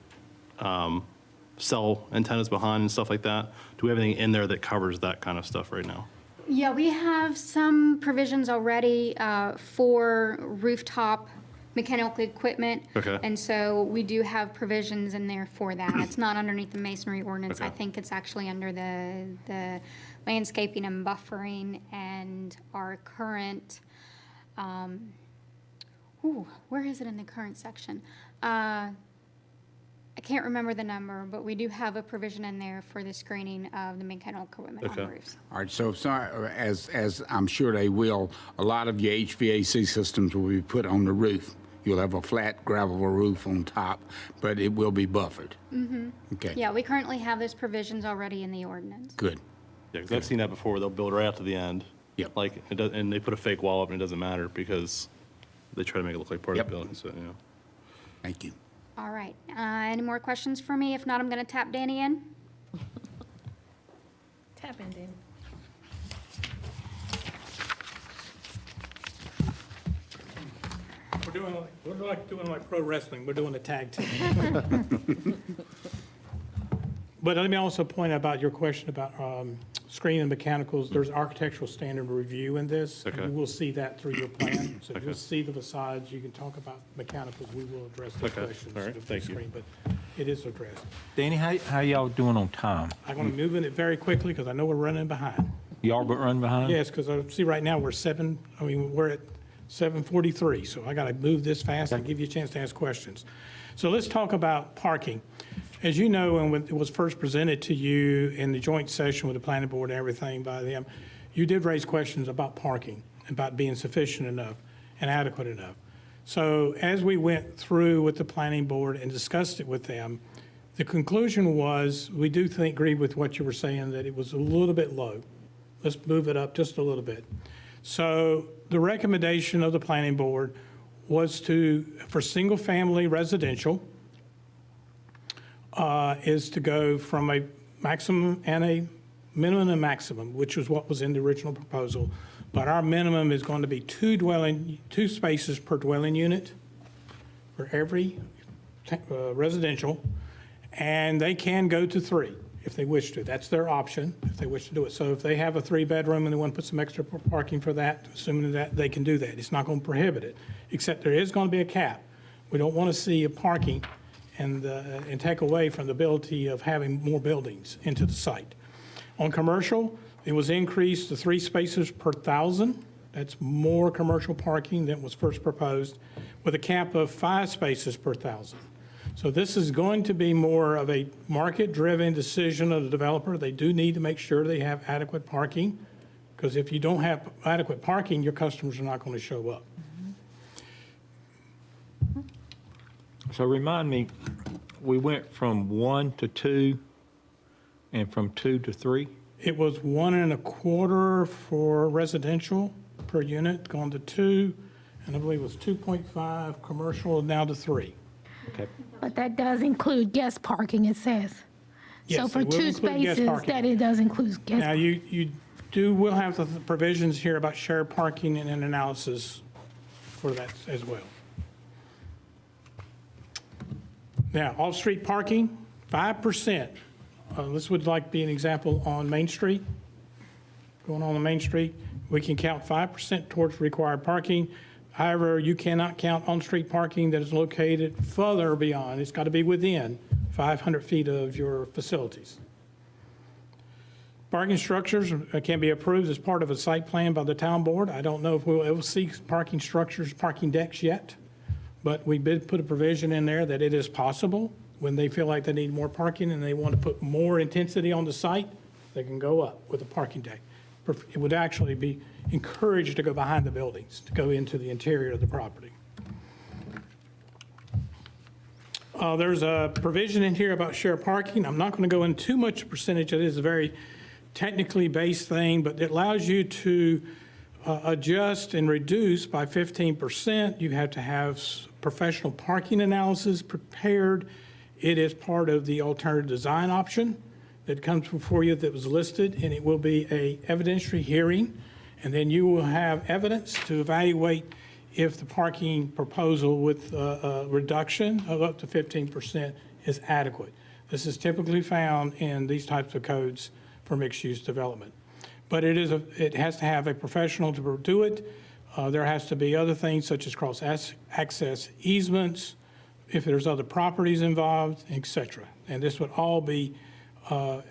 cell antennas behind and stuff like that, do we have anything in there that covers that kind of stuff right now? Yeah, we have some provisions already for rooftop mechanical equipment. Okay. And so we do have provisions in there for that. It's not underneath the masonry ordinance. I Okay. think it's actually under the landscaping and buffering and our current, where is it in the current section? I can't remember the number, but we do have a provision in there for the screening of the mechanical equipment on Okay. roofs. All right, so as I'm sure they will, a lot of your HVAC systems will be put on the roof. You'll have a flat gravel roof on top, but it will be buffered. Okay, Yeah, we currently have those provisions already in the ordinance. good. Yeah, because I've seen that before, they'll build right out to the end. Yep. Like, it does, and they put a fake wall up and it doesn't matter because they try to make it look like part of Yep. the building, so, you know. Thank you. All right, any more questions for me? If not, I'm going to tap Danny in. Tap in, Danny. We're doing like pro wrestling, we're doing a tag team. But let me also point out about your question about screening and mechanicals. There's architectural standard review in this. and Okay. You will see that through your plan. So you'll see the facades, you can talk about mechanicals, we will address those Okay. questions. All right. of the Thank you. screen, But it is addressed. Danny, how y'all doing on time? I'm going to move in it very quickly because I know we're running behind. Y'all but run behind? Yes, because I see right now we're at 7:43, so I got to move this fast and give you a chance to ask questions. So let's talk about parking. As you know, when it was first presented to you in the joint session with the planning board and everything by them, you did raise questions about parking, about being sufficient enough and adequate enough. So as we went through with the planning board and discussed it with them, the conclusion was, we do agree with what you were saying, that it was a little bit low. Let's move it up just a little bit. So the recommendation of the planning board was for single-family residential, is to go from a maximum and a minimum and maximum, which was what was in the original proposal. But our minimum is going to be two spaces per dwelling unit for every residential, and they can go to 3 if they wish to. That's their option if they wish to do it. So if they have a 3-bedroom and they want to put some extra parking for that, assuming that they can do that. It's not going to prohibit it, except there is going to be a cap. We don't want to see a parking and take away from the ability of having more buildings into the site. On commercial, it was increased to 3 spaces per 1,000. That's more commercial parking than was first proposed, with a cap of 5 spaces per 1,000. So this is going to be more of a market-driven decision of the developer. They do need to make sure they have adequate parking, because if you don't have adequate parking, your customers are not going to show up. So remind me, we went from 1 to 2 and from 2 to 3? It was 1.25 for residential per unit, gone to 2, and I believe it was 2.5 commercial, now to 3. Okay. But that does include guest parking, it says. So Yes, for it will 2 include guest spaces, parking. that it does include guest. Now, will have the provisions here about shared parking and an analysis for that as well. Now, off-street parking, 5%. This would like be an example on Main Street. Going on Main Street, we can count 5% towards required parking. However, you cannot count on-street parking that is located further beyond. It's got to be within 500 feet of your facilities. Parking structures can be approved as part of a site plan by the town board. I don't know if we'll ever see parking structures, parking decks yet, but we did put a provision in there that it is possible when they feel like they need more parking and they want to put more intensity on the site, they can go up with a parking deck. It would actually be encouraged to go behind the buildings, to go into the interior of the property. There's a provision in here about shared parking. I'm not going to go into too much percentage. It is a very technically based thing, but it allows you to adjust and reduce by 15%. You have to have professional parking analysis prepared. It is part of the alternative design option that comes before you that was listed, and it will be a evidentiary hearing. And then you will have evidence to evaluate if the parking proposal with a reduction of up to 15% is adequate. This is typically found in these types of codes for mixed-use development. But it has to have a professional to do it. There has to be other things such as cross-access easements, if there's other properties involved, et cetera. And this would all be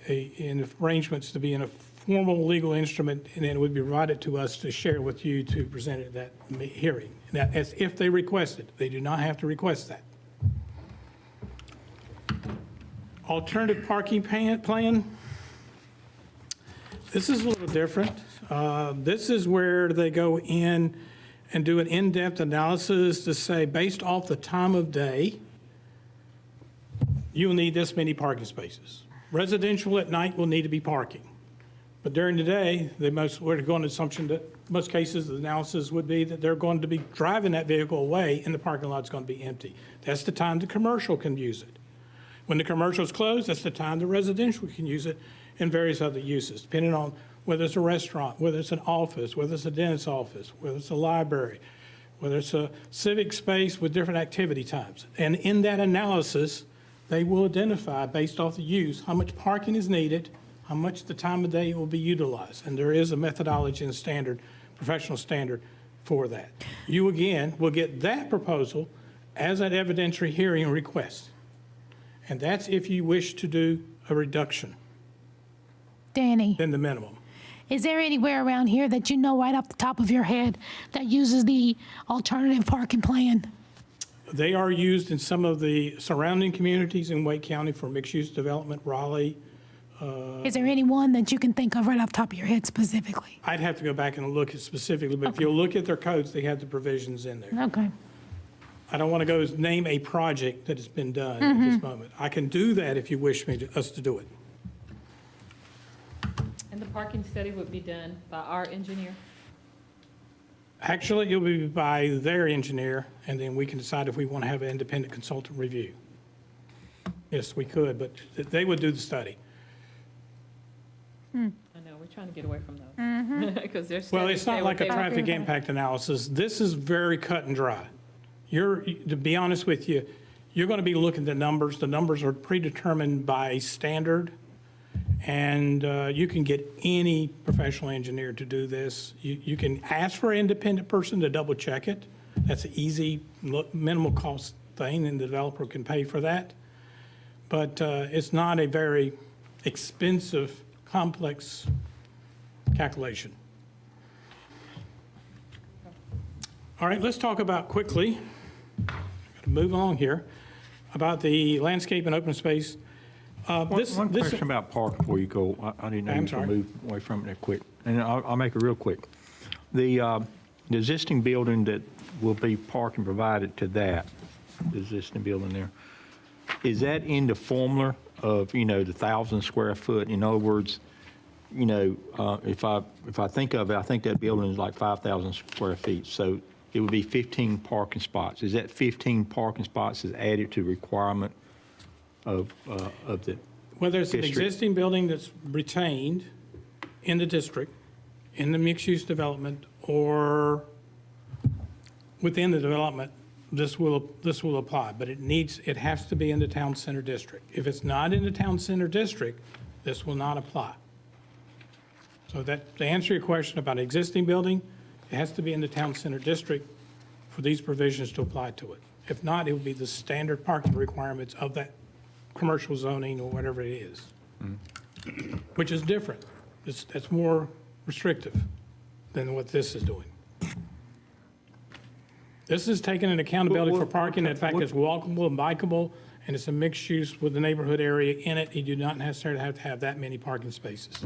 in arrangements to be in a formal legal instrument, and then it would be provided to us to share with you to present at that hearing. Now, as if they request it. They do not have to request that. Alternative parking plan. This is a little different. This is where they go in and do an in-depth analysis to say, based off the time of day, you will need this many parking spaces. Residential at night will need to be parking. But during the day, we're going to assumption that most cases, the analysis would be that they're going to be driving that vehicle away and the parking lot's going to be empty. That's the time the commercial can use it. When the commercial's closed, that's the time the residential can use it and various other uses, depending on whether it's a restaurant, whether it's an office, whether it's a dentist's office, whether it's a library, whether it's a civic space with different activity times. And in that analysis, they will identify, based off the use, how much parking is needed, how much the time of day will be utilized. And there is a methodology and standard, professional standard for that. You, again, will get that proposal as an evidentiary hearing request. And that's if you wish to do a reduction Danny, than the minimum. is there anywhere around here that you know right off the top of your head that uses the alternative parking plan? They are used in some of the surrounding communities in Wake County for mixed-use development, Raleigh. Is there any one that you can think of right off the top of your head specifically? I'd have to go back and look at specifically, but if you look at their codes, they have the provisions in there. Okay. I don't want to go name a project that has been done at this moment. I can do that if you wish us to do it. And the parking study would be done by our engineer? Actually, it'll be by their engineer, and then we can decide if we want to have an independent consultant review. Yes, we could, but they would do the study. I know, we're trying to get away from those. Because there's. Well, it's not like a traffic impact analysis. This is very cut and dry. To be honest with you, you're going to be looking at the numbers. The numbers are predetermined by standard, and you can get any professional engineer to do this. You can ask for an independent person to double check it. That's an easy, minimal cost thing, and the developer can pay for that. But it's not a very expensive, complex calculation. All right, let's talk about quickly, gotta move along here, about the landscape and open space. One question about parking before you go. I didn't know you I'm were sorry. going to move away from it that quick. And I'll make it real quick. The existing building that will be parking provided to that, the existing building there, is that in the formula of, the 1,000 square foot? In other words, if I think of it, I think that building is like 5,000 square feet. So it would be 15 parking spots. Is that 15 parking spots is added to requirement of the Whether it's an district? existing building that's retained in the district, in the mixed-use development, or within the development, this will apply, but it has to be in the town center district. If it's not in the town center district, this will not apply. So that, to answer your question about an existing building, it has to be in the town center district for these provisions to apply to it. If not, it would be the standard parking requirements of that commercial zoning or whatever it is, which is different. That's more restrictive than what this is doing. This is taking an accountability for parking. In fact, it's walkable and bikeable, and it's a mixed use with the neighborhood area in it. You do not necessarily have to have that many parking spaces.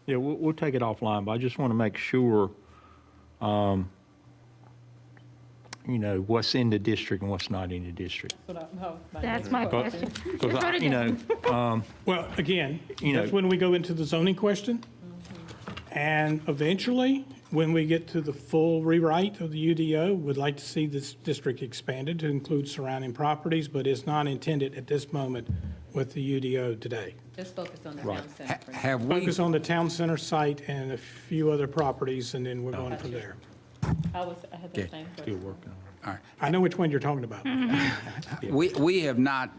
Yeah, we'll take it offline, but I just want to make sure, what's in the district and what's not in the district. That's my question. Just put it in. Well, again, that's when we go into the zoning question. And eventually, when we get to the full rewrite of the UDO, we'd like to see this district expanded to include surrounding properties, but it's not intended at this moment with the UDO today. Just focus on the town center. for now. Have we, Focus on the town center site and a few other properties, and then we're going from there. I had the same Still question. working on it. I know which one you're talking about. we have not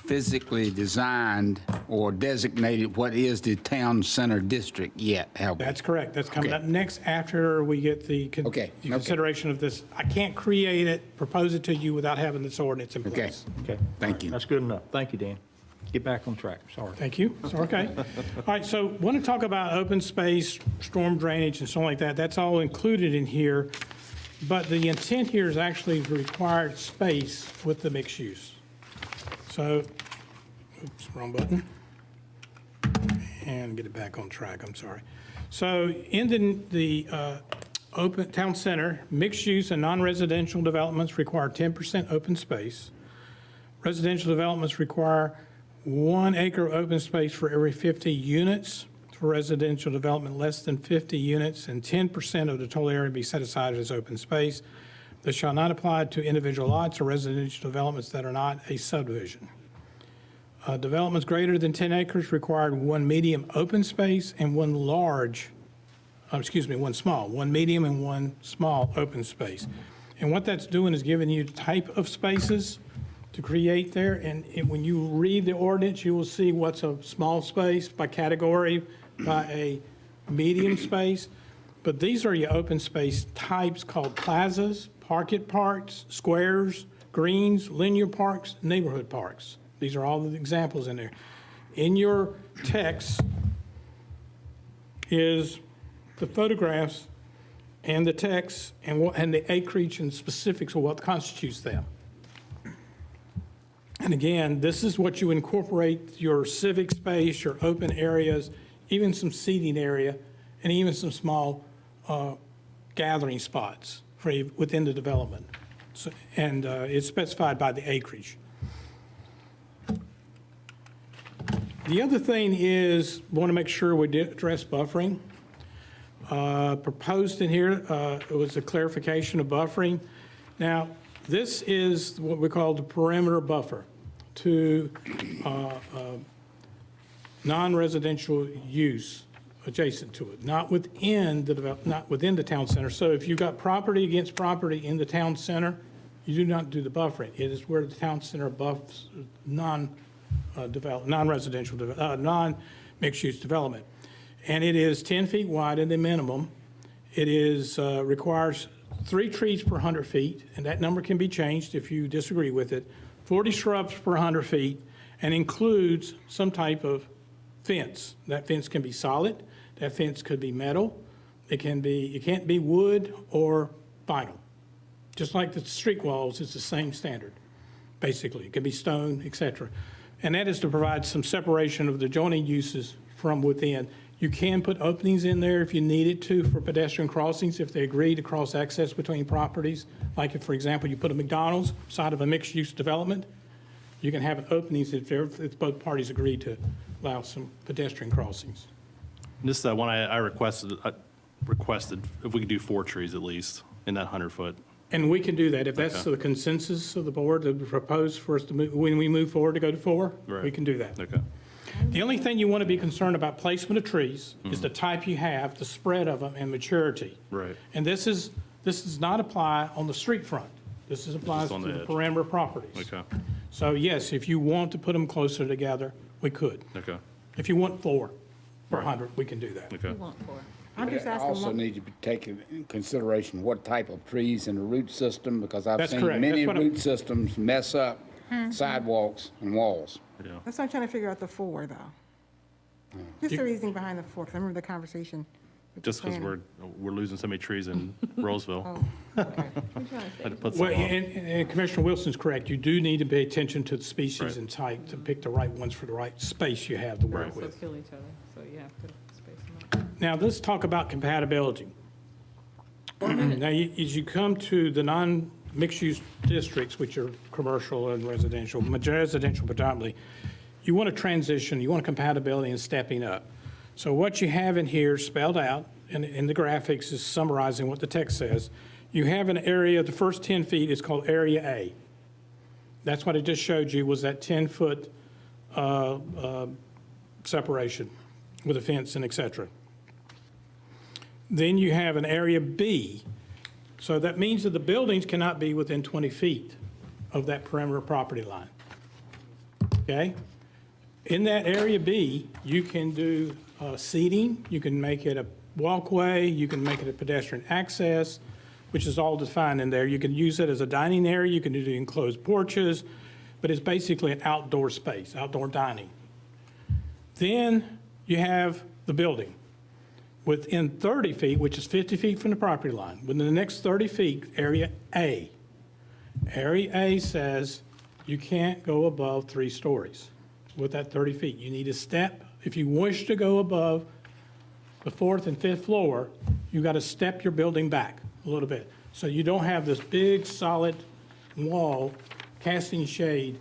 physically designed or designated what is the town center district yet, have we? That's correct. That's coming Okay. up next after we get the Okay. consideration of this. I can't create it, propose it to you without having this ordinance in Okay, place. Okay. thank you. That's good enough. Thank you, Dan. Get back on track. Sorry. Thank you. So, okay. All right, so want to talk about open space, storm drainage, and something like that. That's all included in here. But the intent here is actually the required space with the mixed use. So, oops, wrong button. And get it back on track, I'm sorry. So in the open town center, mixed use and non-residential developments require 10% open space. Residential developments require 1 acre of open space for every 50 units. For residential development less than 50 units, and 10% of the total area be set aside as open space. This shall not apply to individual lots or residential developments that are not a subdivision. Developments greater than 10 acres required 1 medium open space and 1 1 medium and 1 small open space. And what that's doing is giving you the type of spaces to create there. And when you read the ordinance, you will see what's a small space by category, by a medium space. But these are your open space types called plazas, parking parks, squares, greens, linear parks, neighborhood parks. These are all the examples in there. In your text is the photographs and the text and the acreage and specifics of what constitutes them. And again, this is what you incorporate your civic space, your open areas, even some seating area, and even some small gathering spots within the development. So, and it's specified by the acreage. The other thing is, want to make sure we address buffering. Proposed in here, it was a clarification of buffering. Now, this is what we call the perimeter buffer to non-residential use adjacent to it, not within the town center. So if you've got property against property in the town center, you do not do the buffering. It is where the town center buffs non-mixed-use development. And it is 10 feet wide at the minimum. It is, requires 3 trees per 100 feet, and that number can be changed if you disagree with it, 40 shrubs per 100 feet, and includes some type of fence. That fence can be solid, that fence could be metal, it can't be wood or vinyl. Just like the street walls, it's the same standard, basically. It can be stone, et cetera. And that is to provide some separation of the adjoining uses from within. You can put openings in there if you needed to for pedestrian crossings, if they agree to cross access between properties. Like if, for example, you put a McDonald's side of a mixed-use development, you can have openings if both parties agree to allow some pedestrian crossings. This is that one I requested if we could do 4 trees at least in that 100-foot. And we can do that. If that's Okay. the consensus of the board to propose for us to move, when we move forward to go to 4, we Right. can do that. Okay. The only thing you want to be concerned about placement of trees is the type you have, the spread of them, and maturity. Right. And this does not apply on the street front. This applies to on the the edge. perimeter properties. Okay. So yes, if you want to put them closer together, we could. Okay. If you want 4 per 100, we can do that. Okay. We want 4. I'm just asking. Also one- need to be taken in consideration what type of trees in the root system, because I've That's seen correct. many That's what I'm- root systems mess up sidewalks and walls. Yeah. That's what I'm trying to figure out the 4, though. Just the reasoning behind the 4, because I remember the conversation. with the Just because planner. we're losing so many trees in Rolesville. Oh, okay. Had to put Well, some on. and Commissioner Wilson's correct. You do need to pay attention to the species Right. and type to pick the right ones for the right space you have to work Right. So with. kill each other, so you have to space them out. Now, let's talk about compatibility. Now, as you come to the non-mixed-use districts, which are commercial and residential predominantly, you want to transition, you want compatibility and stepping up. So what you have in here spelled out in the graphics is summarizing what the text says. You have an area, the first 10 feet is called Area A. That's what I just showed you, was that 10-foot separation with a fence and et cetera. Then you have an Area B. So that means that the buildings cannot be within 20 feet of that perimeter property line. Okay? In that Area B, you can do seating, you can make it a walkway, you can make it a pedestrian access, which is all defined in there. You can use it as a dining area, you can do the enclosed porches, but it's basically an outdoor space, outdoor dining. Then you have the building. Within 30 feet, which is 50 feet from the property line, within the next 30 feet, Area A. Area A says you can't go above 3 stories with that 30 feet. You need a step. If you wish to go above the 4th and 5th floor, you got to step your building back a little bit. So you don't have this big solid wall casting shade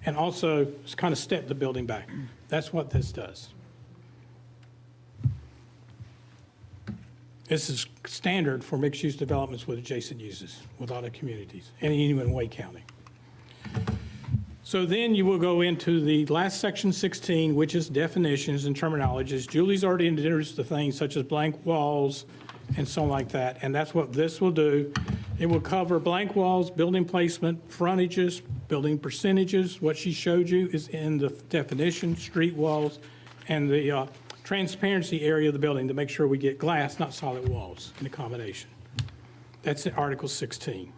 and also kind of step the building back. That's what this does. This is standard for mixed-use developments with adjacent uses with other communities, and even in Wake County. So then you will go into the last section 16, which is definitions and terminologies. Julie's already introduced the things such as blank walls and so on like that, and that's what this will do. It will cover blank walls, building placement, frontages, building percentages. What she showed you is in the definition, street walls, and the transparency area of the building to make sure we get glass, not solid walls in accommodation. That's in Article 16.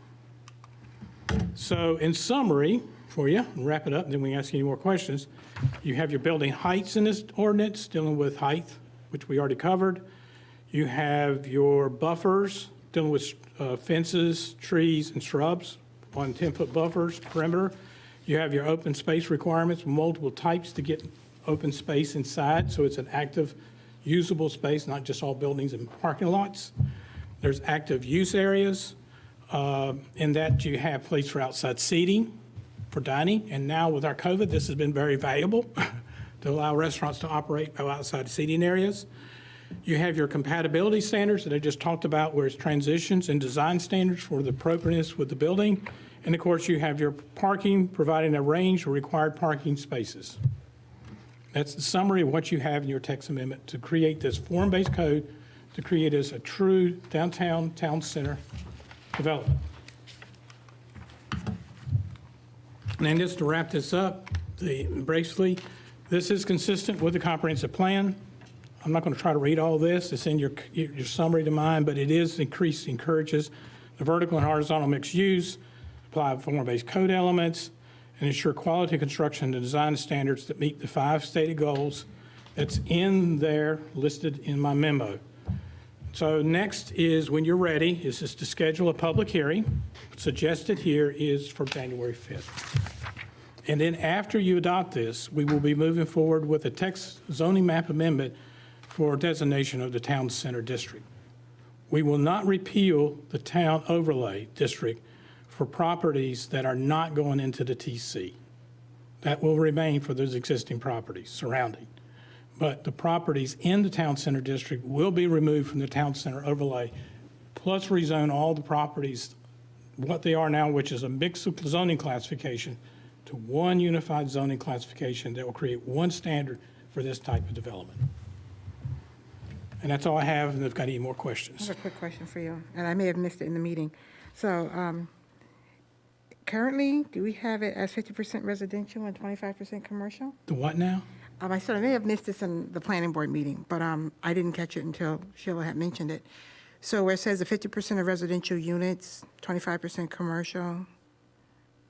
So in summary, for you, and wrap it up, and then we can ask you any more questions. You have your building heights in this ordinance, dealing with height, which we already covered. You have your buffers, dealing with fences, trees, and shrubs on 10-foot buffers, perimeter. You have your open space requirements, multiple types to get open space inside, so it's an active, usable space, not just all buildings and parking lots. There's active use areas, in that you have place for outside seating, for dining, and now with our COVID, this has been very valuable to allow restaurants to operate outside seating areas. You have your compatibility standards that I just talked about, where it's transitions and design standards for the appropriateness with the building. And of course, you have your parking, providing a range of required parking spaces. That's the summary of what you have in your text amendment to create this form-based code to create as a true downtown town center development. And then just to wrap this up, briefly, this is consistent with the comprehensive plan. I'm not going to try to read all this. It's in your summary to mine, but it is encourages the vertical and horizontal mixed use, apply form-based code elements, and ensure quality construction and design standards that meet the 5 stated goals that's in there listed in my memo. So next is, when you're ready, is just to schedule a public hearing. Suggested here is for January 5th. And then after you adopt this, we will be moving forward with a text zoning map amendment for designation of the town center district. We will not repeal the town overlay district for properties that are not going into the TC. That will remain for those existing properties surrounding. But the properties in the town center district will be removed from the town center overlay, plus rezone all the properties, what they are now, which is a mix of zoning classification, to one unified zoning classification that will create one standard for this type of development. And that's all I have, and if you've got any more I questions. have a quick question for you, and I may have missed it in the meeting. So currently, do we have it as 50% residential and 25% commercial? The what now? I sort of may have missed this in the planning board meeting, but I didn't catch it until Sheila had mentioned it. So where it says the 50% of residential units, 25% commercial,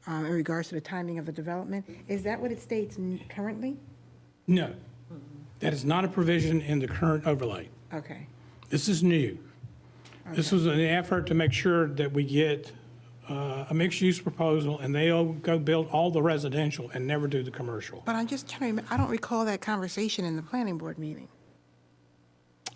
in regards to the timing of the development, is that what it states currently? No. That is not a provision in the current overlay. Okay. This is new. This was an effort to make sure that we get a mixed-use proposal, and they'll go build all the residential and never do the commercial. But I'm just trying to remember, I don't recall that conversation in the planning board meeting.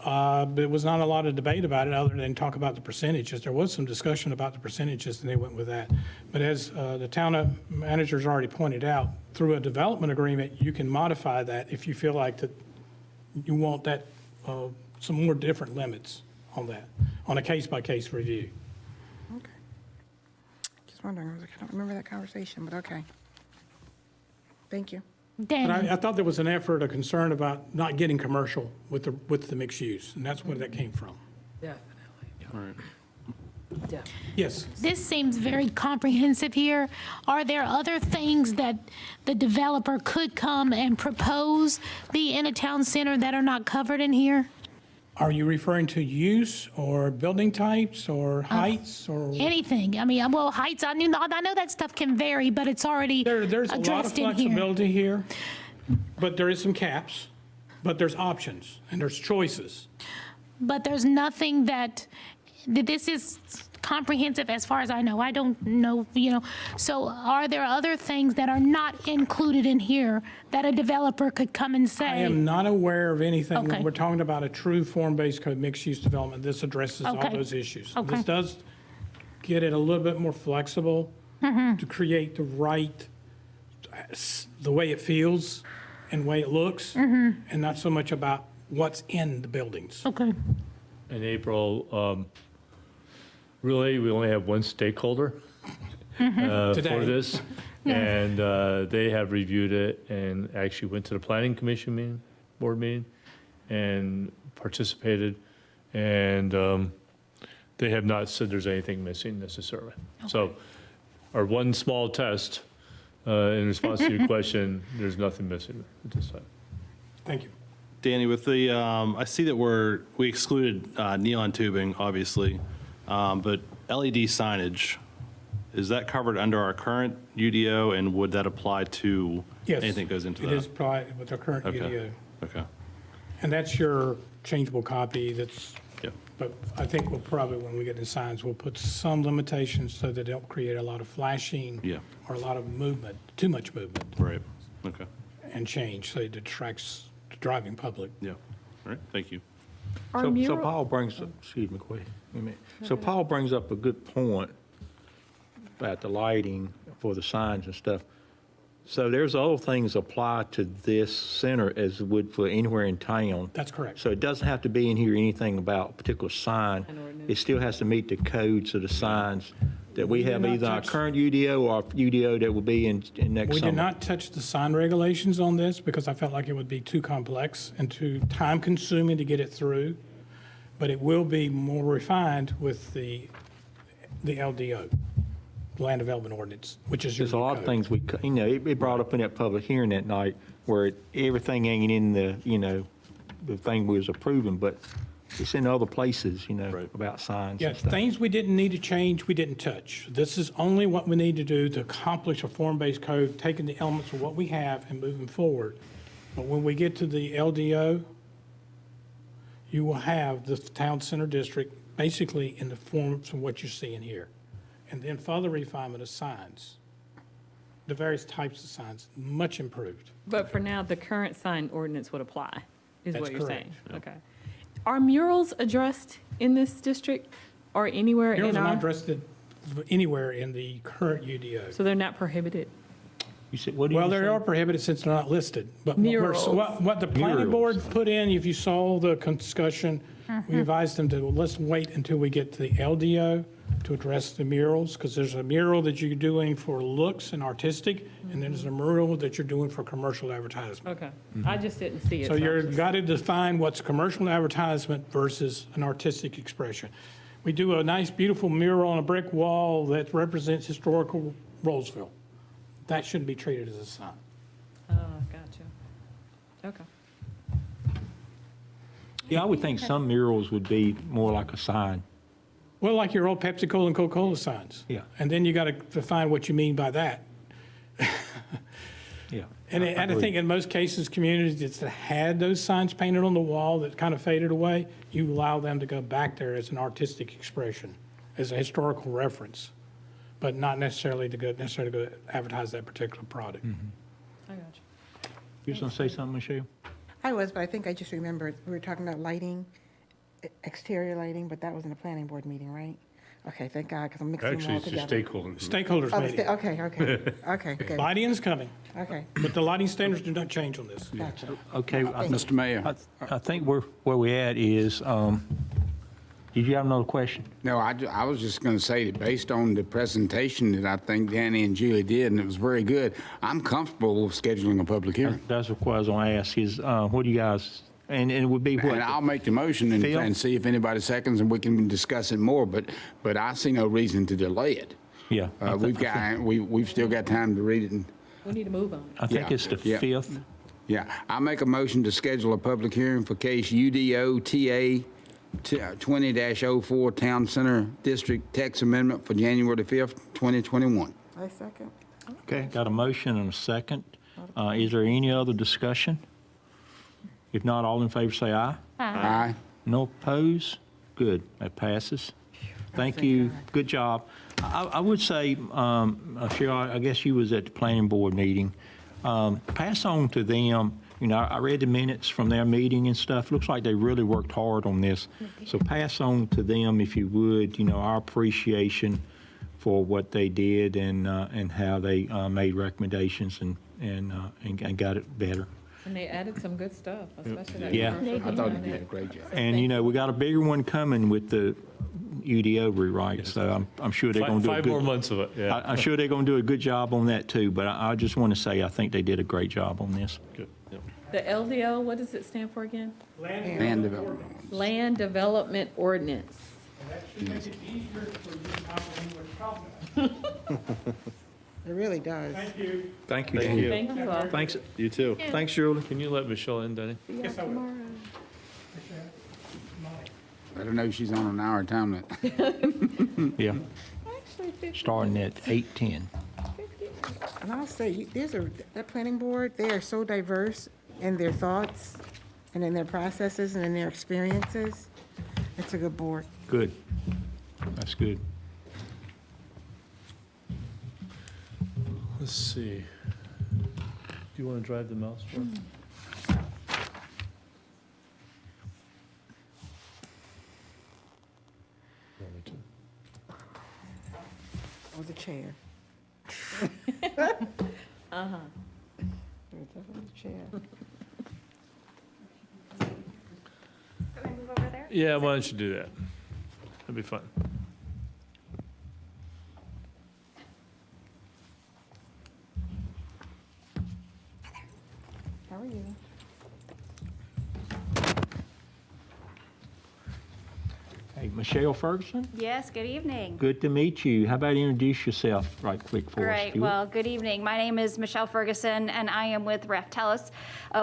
There was not a lot of debate about it other than talk about the percentages. There was some discussion about the percentages, and they went with that. But as the town manager's already pointed out, through a development agreement, you can modify that if you feel like that you want that, some more different limits on that, on a case-by-case review. Okay. Just wondering, I don't remember that conversation, but okay. Thank you. But Danny, I thought there was an effort, a concern about not getting commercial with the mixed use, and that's where that came from. All right. Yes. this seems very comprehensive here. Are there other things that the developer could come and propose be in a town center that are not covered in here? Are you referring to use or building types or heights or? Anything? I mean, well, heights, I know that stuff can vary, but it's already There's a lot of addressed in here. flexibility here, but there is some caps, but there's options and there's choices. But there's nothing that this is comprehensive as far as I know. I don't know, So are there other things that are not included in here that a developer could come and say? I am not aware of anything. Okay. We're talking about a true form-based code mixed-use development. This addresses all Okay. those issues. Okay. This does get it a little bit more flexible to create the right, the way it feels and way it looks, and not so much about what's in the buildings. Okay. In April, really, we only have one stakeholder for Today. this, and they have reviewed it and actually went to the planning commission meeting, board meeting, and participated, and they have not said there's anything missing necessarily. So our one small test, in response to your question, there's nothing missing at this time. Thank you. Danny, with the, I see that we excluded neon tubing, obviously, but LED signage, is that covered under our current UDO, and would that apply to Yes. anything that goes into that? It is applied with our current Okay. UDO. Okay, And that's your changeable copy that's, yeah, but I think we'll probably, when we get the signs, we'll put some limitations so that they don't create a lot of flashing Yeah. or a lot of movement, too much movement right, okay, and change, so it detracts the driving public. yeah, all right, thank you. So Paul brings up, excuse me, wait a minute. So Paul brings up a good point about the lighting for the signs and stuff. So there's all things apply to this center as would for anywhere in town. That's correct. So it doesn't have to be in here anything about a particular sign. An ordinance. It still has to meet the codes of the signs that we have, not either our touch- current UDO or UDO that will be in next We summer. did not touch the sign regulations on this because I felt like it would be too complex and too time-consuming to get it through. But it will be more refined with the LDO, Land Development Ordinance, which is your There's a lot of code. things it brought up in that public hearing that night where everything ain't in the, the thing we was approving, but it's in other places, about signs Yeah, and stuff. things we didn't need to change, we didn't touch. This is only what we need to do to accomplish a form-based code, taking the elements of what we have and moving forward. But when we get to the LDO, you will have the town center district basically in the forms of what you're seeing here. And then further refinement of signs, the various types of signs, much improved. But for now, the current sign ordinance would apply, is That's what you're saying? correct. Okay. Are murals addressed in this district or anywhere in Murals are not our? addressed anywhere in the current UDO. So they're not prohibited? You said, what did you Well, say? they are prohibited since they're not listed. But Murals. what the planning board put in, if you saw the discussion, we advised them to, let's wait until we get to the LDO to address the murals, because there's a mural that you're doing for looks and artistic, and then there's a mural that you're doing for commercial advertisement. Okay. I just didn't see it. So I you've was just- got to define what's commercial advertisement versus an artistic expression. We do a nice, beautiful mural on a brick wall that represents historical Rolesville. That shouldn't be treated as a sign. Oh, gotcha. Okay. Yeah, I would think some murals would be more like a sign. Well, like your old Pepsi-Cola and Coca-Cola signs. Yeah. And then you got to define what you mean by that. Yeah. And I think in most cases, communities that had those signs painted on the wall that kind of faded away, you allow them to go back there as an artistic expression, as a historical reference, but not necessarily to go advertise that particular product. I got you. You was going to say something, Michelle? I was, but I think I just remembered, we were talking about lighting, exterior lighting, but that was in a planning board meeting, right? Okay, thank God, because I'm mixing them Actually, all it's just together. stakeholders. Stakeholders Oh, meeting. okay, good, Lighting's coming, okay, but the lighting standards do not change on this. gotcha. Okay, Mr. Mayor. I think where we at is, did you have another question? No, I was just going to say that based on the presentation that I think Danny and Julie did, and it was very good, I'm comfortable with scheduling a public hearing. That's what I was going to ask is, what do you guys, and it would be what? And I'll make the motion Phil? and see if anybody seconds, and we can discuss it more, but I see no reason to delay it. Yeah. We've still got time to read it, and, We need to move on. I think Yeah, it's the yeah. 5th. yeah. I make a motion to schedule a public hearing for case UDO TA 20-04 Town Center District Text Amendment for January the 5th, 2021. I second. Okay, got a motion and a second. Is there any other discussion? If not, all in favor say aye. Aye. No oppose? Good, that passes. Thank you, good job. I would say, Cheryl, I guess you was at the planning board meeting. Pass on to them, I read the minutes from their meeting and stuff. Looks like they really worked hard on this. So pass on to them, if you would, our appreciation for what they did and how they made recommendations and got it better. And they added some good stuff, especially that. Yeah. commercial I thought you component. did a great job. And, we got a bigger one coming with the UDO rewrite, so I'm sure they're going to do a Five good. more months of it, yeah. I'm sure they're going to do a good job on that too, but I just want to say I think they did a great job on this. Good, yep. The LDO, what does it stand for again? Land development. Land Development Ordinance. That should make it easier for you to comprehend what you're talking about. It really does. Thank you. Thank you. Thank you. Thank you all. Thanks, You too. thanks, Julie. Can you let Michelle in, Danny? Yes, I will. Let her know she's on an hour time limit. Yeah, Actually, 50. starting at 8:10. And I'll say, that planning board, they are so diverse in their thoughts and in their processes and in their experiences. It's a good board. Good. That's good. Let's see. Do you want to drive the mouse for? Want me to? Or the chair. Move over there? Yeah, why don't you do that? That'd be fun. How are you? Hey, Michelle Ferguson, Yes, good evening. good to meet you. How about introduce yourself right quick for us, Great. Stuart? Well, good evening. My name is Michelle Ferguson, and I am with Ref Telus,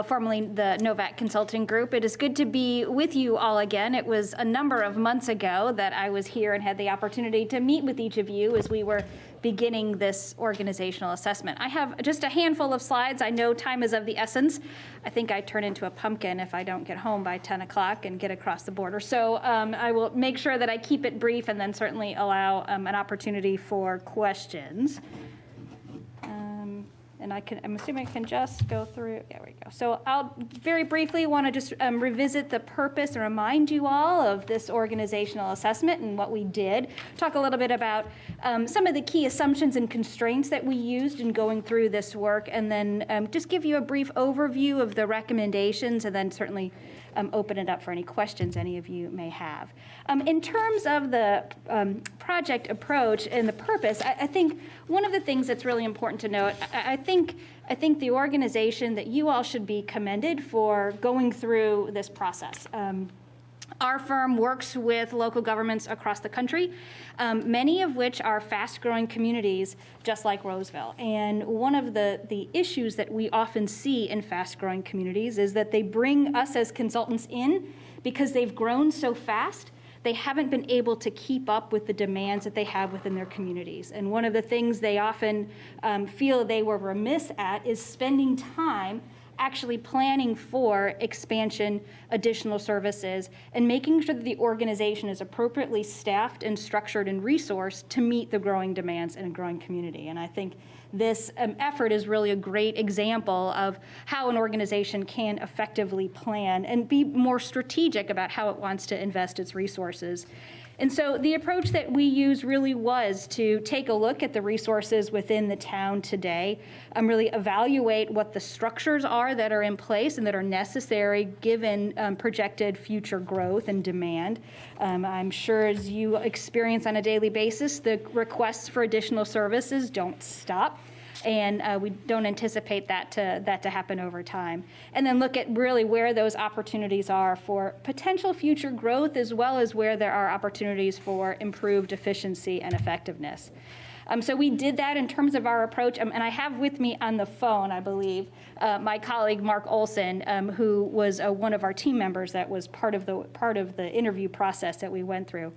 formerly the Novak Consulting Group. It is good to be with you all again. It was a number of months ago that I was here and had the opportunity to meet with each of you as we were beginning this organizational assessment. I have just a handful of slides. I know time is of the essence. I think I turn into a pumpkin if I don't get home by 10 o'clock and get across the border. So I will make sure that I keep it brief and then certainly allow an opportunity for questions. And I'm assuming I can just go through, there we go. So I'll very briefly want to just revisit the purpose and remind you all of this organizational assessment and what we did. Talk a little bit about some of the key assumptions and constraints that we used in going through this work, and then just give you a brief overview of the recommendations, and then certainly open it up for any questions any of you may have. In terms of the project approach and the purpose, I think one of the things that's really important to note, I think the organization that you all should be commended for going through this process. Our firm works with local governments across the country, many of which are fast-growing communities just like Rolesville. And one of the issues that we often see in fast-growing communities is that they bring us as consultants in because they've grown so fast, they haven't been able to keep up with the demands that they have within their communities. And one of the things they often feel they were remiss at is spending time actually planning for expansion, additional services, and making sure that the organization is appropriately staffed and structured and resourced to meet the growing demands in a growing community. And I think this effort is really a great example of how an organization can effectively plan and be more strategic about how it wants to invest its resources. And so the approach that we use really was to take a look at the resources within the town today, really evaluate what the structures are that are in place and that are necessary given projected future growth and demand. I'm sure as you experience on a daily basis, the requests for additional services don't stop. And we don't anticipate that to happen over time. And then look at really where those opportunities are for potential future growth, as well as where there are opportunities for improved efficiency and effectiveness. So we did that in terms of our approach, and I have with me on the phone, I believe, my colleague Mark Olson, who was one of our team members that was part of the interview process that we went through.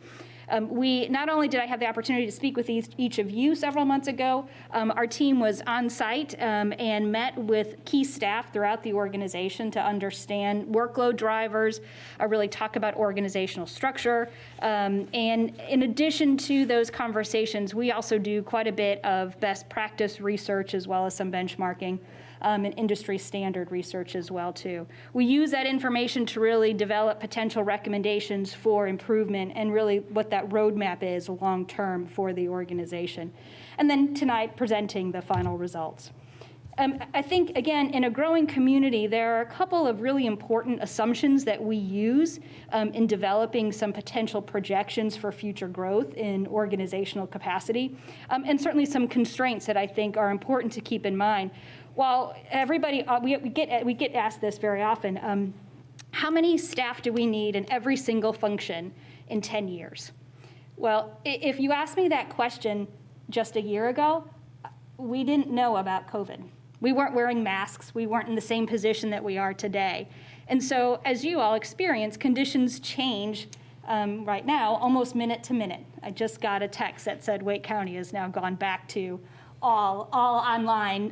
Not only did I have the opportunity to speak with each of you several months ago, our team was on site and met with key staff throughout the organization to understand workload drivers, really talk about organizational structure. And in addition to those conversations, we also do quite a bit of best practice research as well as some benchmarking. And industry standard research as well, too. We use that information to really develop potential recommendations for improvement and really what that roadmap is long-term for the organization. And then tonight, presenting the final results. I think, again, in a growing community, there are a couple of really important assumptions that we use in developing some potential projections for future growth in organizational capacity, and certainly some constraints that I think are important to keep in mind. While everybody, we get asked this very often, how many staff do we need in every single function in 10 years? Well, if you asked me that question just a year ago, we didn't know about COVID. We weren't wearing masks. We weren't in the same position that we are today. And so as you all experience, conditions change right now almost minute to minute. I just got a text that said Wake County has now gone back to all online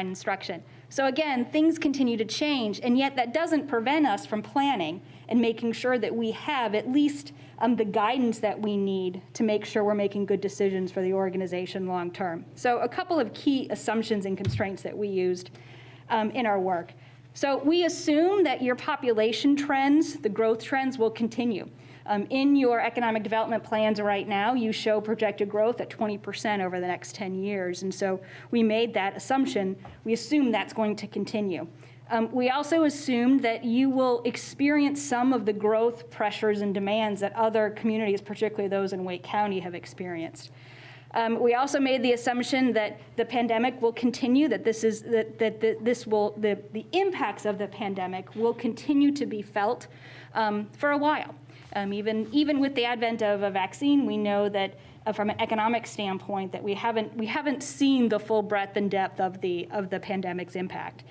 instruction. So again, things continue to change, and yet that doesn't prevent us from planning and making sure that we have at least the guidance that we need to make sure we're making good decisions for the organization long term. So a couple of key assumptions and constraints that we used in our work. So we assume that your population trends, the growth trends, will continue. In your economic development plans right now, you show projected growth at 20% over the next 10 years. And so we made that assumption. We assume that's going to continue. We also assumed that you will experience some of the growth pressures and demands that other communities, particularly those in Wake County, have experienced. We also made the assumption that the pandemic will continue, that the impacts of the pandemic will continue to be felt for a while. Even with the advent of a vaccine, we know that from an economic standpoint that we haven't seen the full breadth and depth of the pandemic's impact.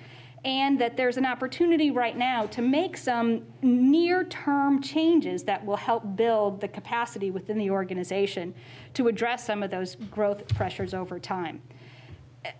And that there's an opportunity right now to make some near-term changes that will help build the capacity within the organization to address some of those growth pressures over time.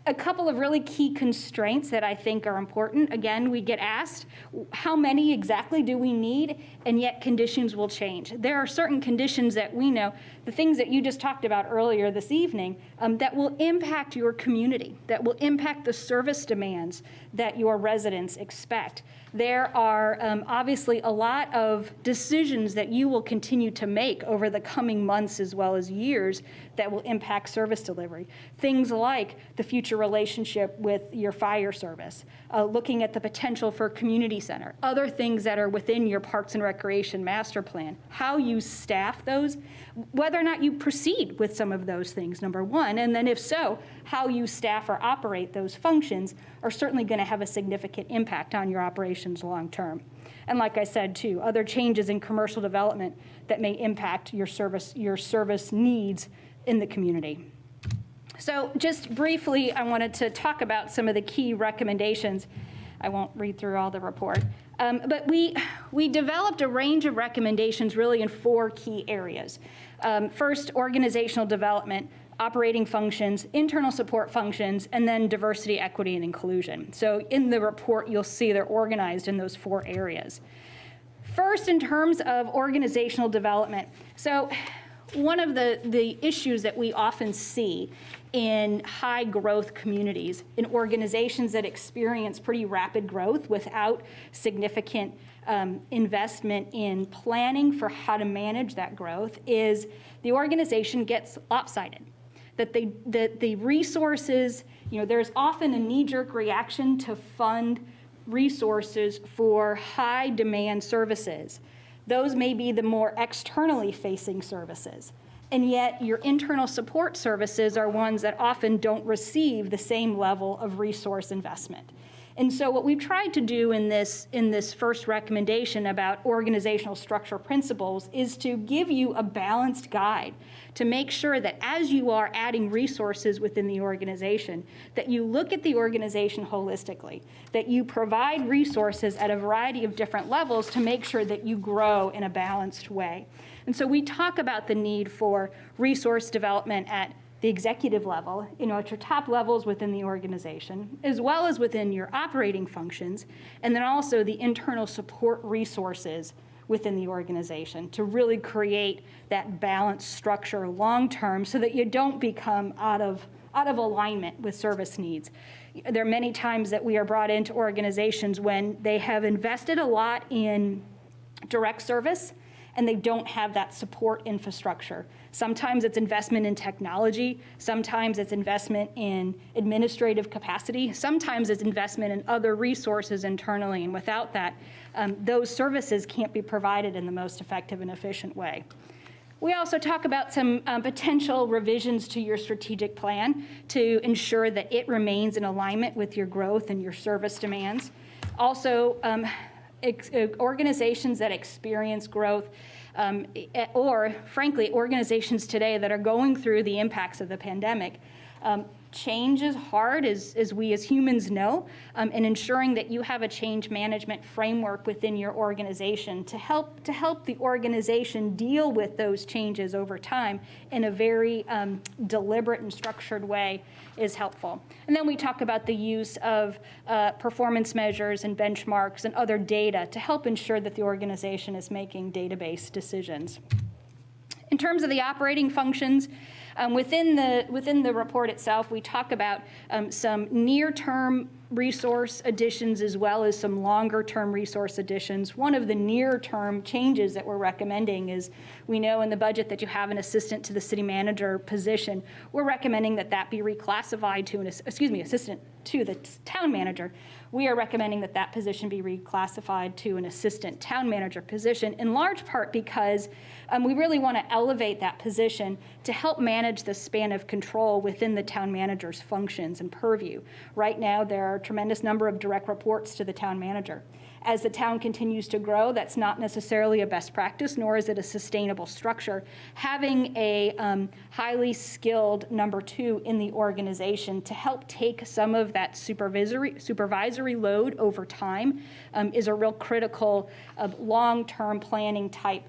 A couple of really key constraints that I think are important. Again, we get asked, how many exactly do we need? And yet conditions will change. There are certain conditions that we know, the things that you just talked about earlier this evening, that will impact your community, that will impact the service demands that your residents expect. There are obviously a lot of decisions that you will continue to make over the coming months as well as years that will impact service delivery. Things like the future relationship with your fire service, looking at the potential for a community center, other things that are within your Parks and Recreation master plan, how you staff those, whether or not you proceed with some of those things, number one, and then if so, how you staff or operate those functions are certainly going to have a significant impact on your operations long term. And like I said too, other changes in commercial development that may impact your service needs in the community. So just briefly, I wanted to talk about some of the key recommendations. I won't read through all the report. But we developed a range of recommendations really in 4 key areas. First, organizational development, operating functions, internal support functions, and then diversity, equity, and inclusion. So in the report, you'll see they're organized in those 4 areas. First, in terms of organizational development. So one of the issues that we often see in high growth communities, in organizations that experience pretty rapid growth without significant investment in planning for how to manage that growth, is the organization gets lopsided. That the resources, there's often a knee-jerk reaction to fund resources for high demand services. Those may be the more externally facing services. And yet your internal support services are ones that often don't receive the same level of resource investment. And so what we've tried to do in this first recommendation about organizational structure principles is to give you a balanced guide to make sure that as you are adding resources within the organization, that you look at the organization holistically, that you provide resources at a variety of different levels to make sure that you grow in a balanced way. And so we talk about the need for resource development at the executive level, at your top levels within the organization, as well as within your operating functions, and then also the internal support resources within the organization to really create that balanced structure long-term so that you don't become out of alignment with service needs. There are many times that we are brought into organizations when they have invested a lot in direct service and they don't have that support infrastructure. Sometimes it's investment in technology, sometimes it's investment in administrative capacity, sometimes it's investment in other resources internally, and without that, those services can't be provided in the most effective and efficient way. We also talk about some potential revisions to your strategic plan to ensure that it remains in alignment with your growth and your service demands. Also, organizations that experience growth, or frankly, organizations today that are going through the impacts of the pandemic, change is hard, as we as humans know, and ensuring that you have a change management framework within your organization to help the organization deal with those changes over time in a very deliberate and structured way is helpful. And then we talk about the use of performance measures and benchmarks and other data to help ensure that the organization is making database decisions. In terms of the operating functions, within the report itself, we talk about some near-term resource additions as well as some longer-term resource additions. One of the near-term changes that we're recommending is, we know in the budget that you have an assistant to the city manager position. We're recommending that that be reclassified to assistant to the town manager. We are recommending that that position be reclassified to an assistant town manager position, in large part because we really want to elevate that position to help manage the span of control within the town manager's functions and purview. Right now, there are a tremendous number of direct reports to the town manager. As the town continues to grow, that's not necessarily a best practice, nor is it a sustainable structure. Having a highly skilled number two in the organization to help take some of that supervisory load over time is a real critical long-term planning type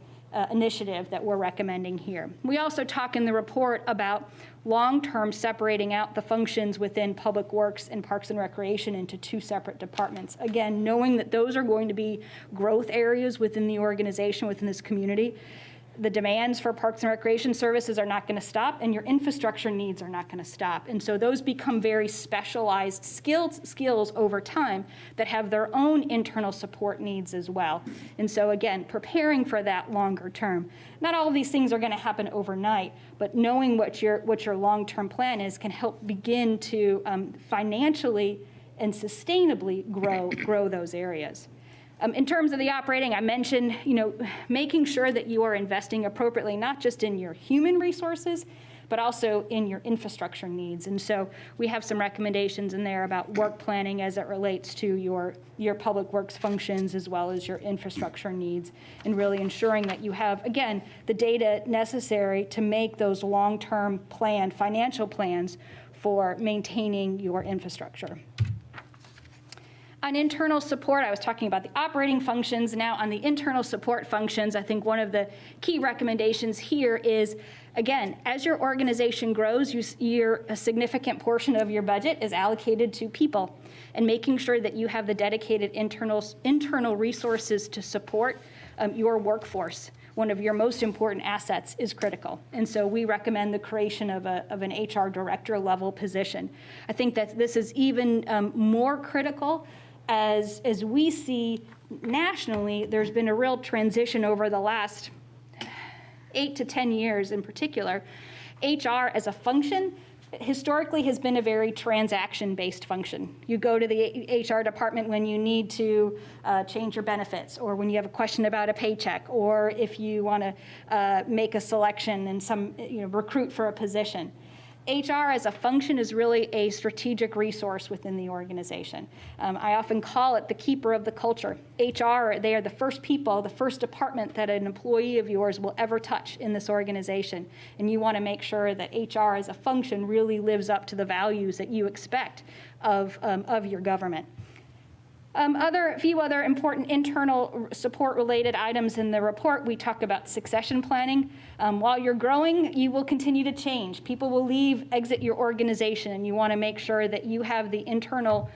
initiative that we're recommending here. We also talk in the report about long-term separating out the functions within Public Works and Parks and Recreation into two separate departments. Again, knowing that those are going to be growth areas within the organization, within this community. The demands for Parks and Recreation services are not going to stop, and your infrastructure needs are not going to stop. And so those become very specialized skills over time that have their own internal support needs as well. And so again, preparing for that longer term. Not all of these things are going to happen overnight, but knowing what your long-term plan is can help begin to financially and sustainably grow those areas. In terms of the operating, I mentioned, making sure that you are investing appropriately, not just in your human resources, but also in your infrastructure needs. And so we have some recommendations in there about work planning as it relates to your public works functions as well as your infrastructure needs, and really ensuring that you have, again, the data necessary to make those long-term financial plans for maintaining your infrastructure. On internal support, I was talking about the operating functions. Now on the internal support functions, I think one of the key recommendations here is, again, as your organization grows, a significant portion of your budget is allocated to people, and making sure that you have the dedicated internal resources to support your workforce. One of your most important assets is critical. And so we recommend the creation of an HR director level position. I think that this is even more critical as we see nationally, there's been a real transition over the last 8 to 10 years in particular. HR as a function historically has been a very transaction-based function. You go to the HR department when you need to change your benefits, or when you have a question about a paycheck, or if you want to make a selection and recruit for a position. HR as a function is really a strategic resource within the organization. I often call it the keeper of the culture. HR, they are the first people, the first department that an employee of yours will ever touch in this organization. And you want to make sure that HR as a function really lives up to the values that you expect of your government. A few other important internal support-related items in the report. We talk about succession planning. While you're growing, you will continue to change. People will exit your organization, and you want to make sure that you have the internal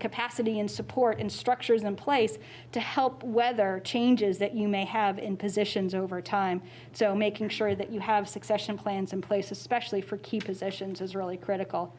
capacity and support and structures in place to help weather changes that you may have in positions over time. So making sure that you have succession plans in place, especially for key positions, is really critical.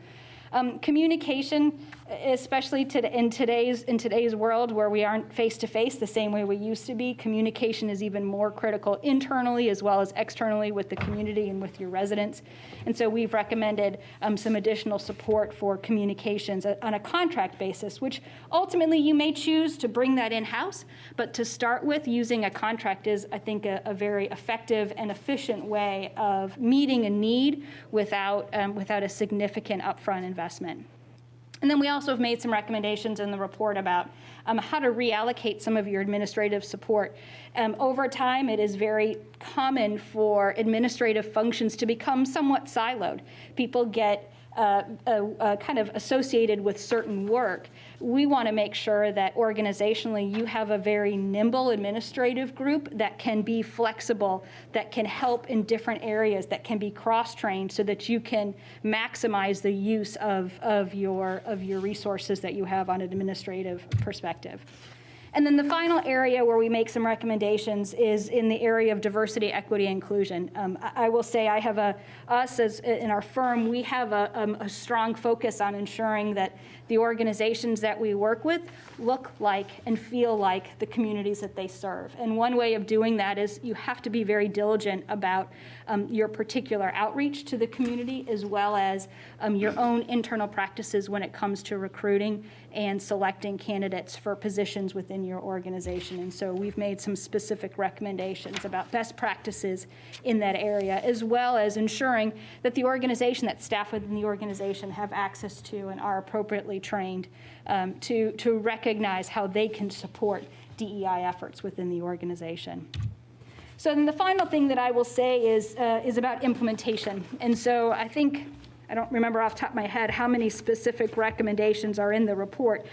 Communication, especially in today's world where we aren't face-to-face the same way we used to be, communication is even more critical internally as well as externally with the community and with your residents. And so we've recommended some additional support for communications on a contract basis, which ultimately you may choose to bring that in-house, but to start with, using a contract is, I think, a very effective and efficient way of meeting a need without a significant upfront investment. And then we also have made some recommendations in the report about how to reallocate some of your administrative support. Over time, it is very common for administrative functions to become somewhat siloed. People get kind of associated with certain work. We want to make sure that organizationally you have a very nimble administrative group that can be flexible, that can help in different areas, that can be cross-trained so that you can maximize the use of your resources that you have on an administrative perspective. And then the final area where we make some recommendations is in the area of diversity, equity, and inclusion. I will say I have us as in our firm, we have a strong focus on ensuring that the organizations that we work with look like and feel like the communities that they serve. And one way of doing that is you have to be very diligent about your particular outreach to the community, as well as your own internal practices when it comes to recruiting and selecting candidates for positions within your organization. And so we've made some specific recommendations about best practices in that area, as well as ensuring that the organization, that staff within the organization have access to and are appropriately trained to recognize how they can support DEI efforts within the organization. So then the final thing that I will say is about implementation. And so I don't remember off the top of my head how many specific recommendations are in the report.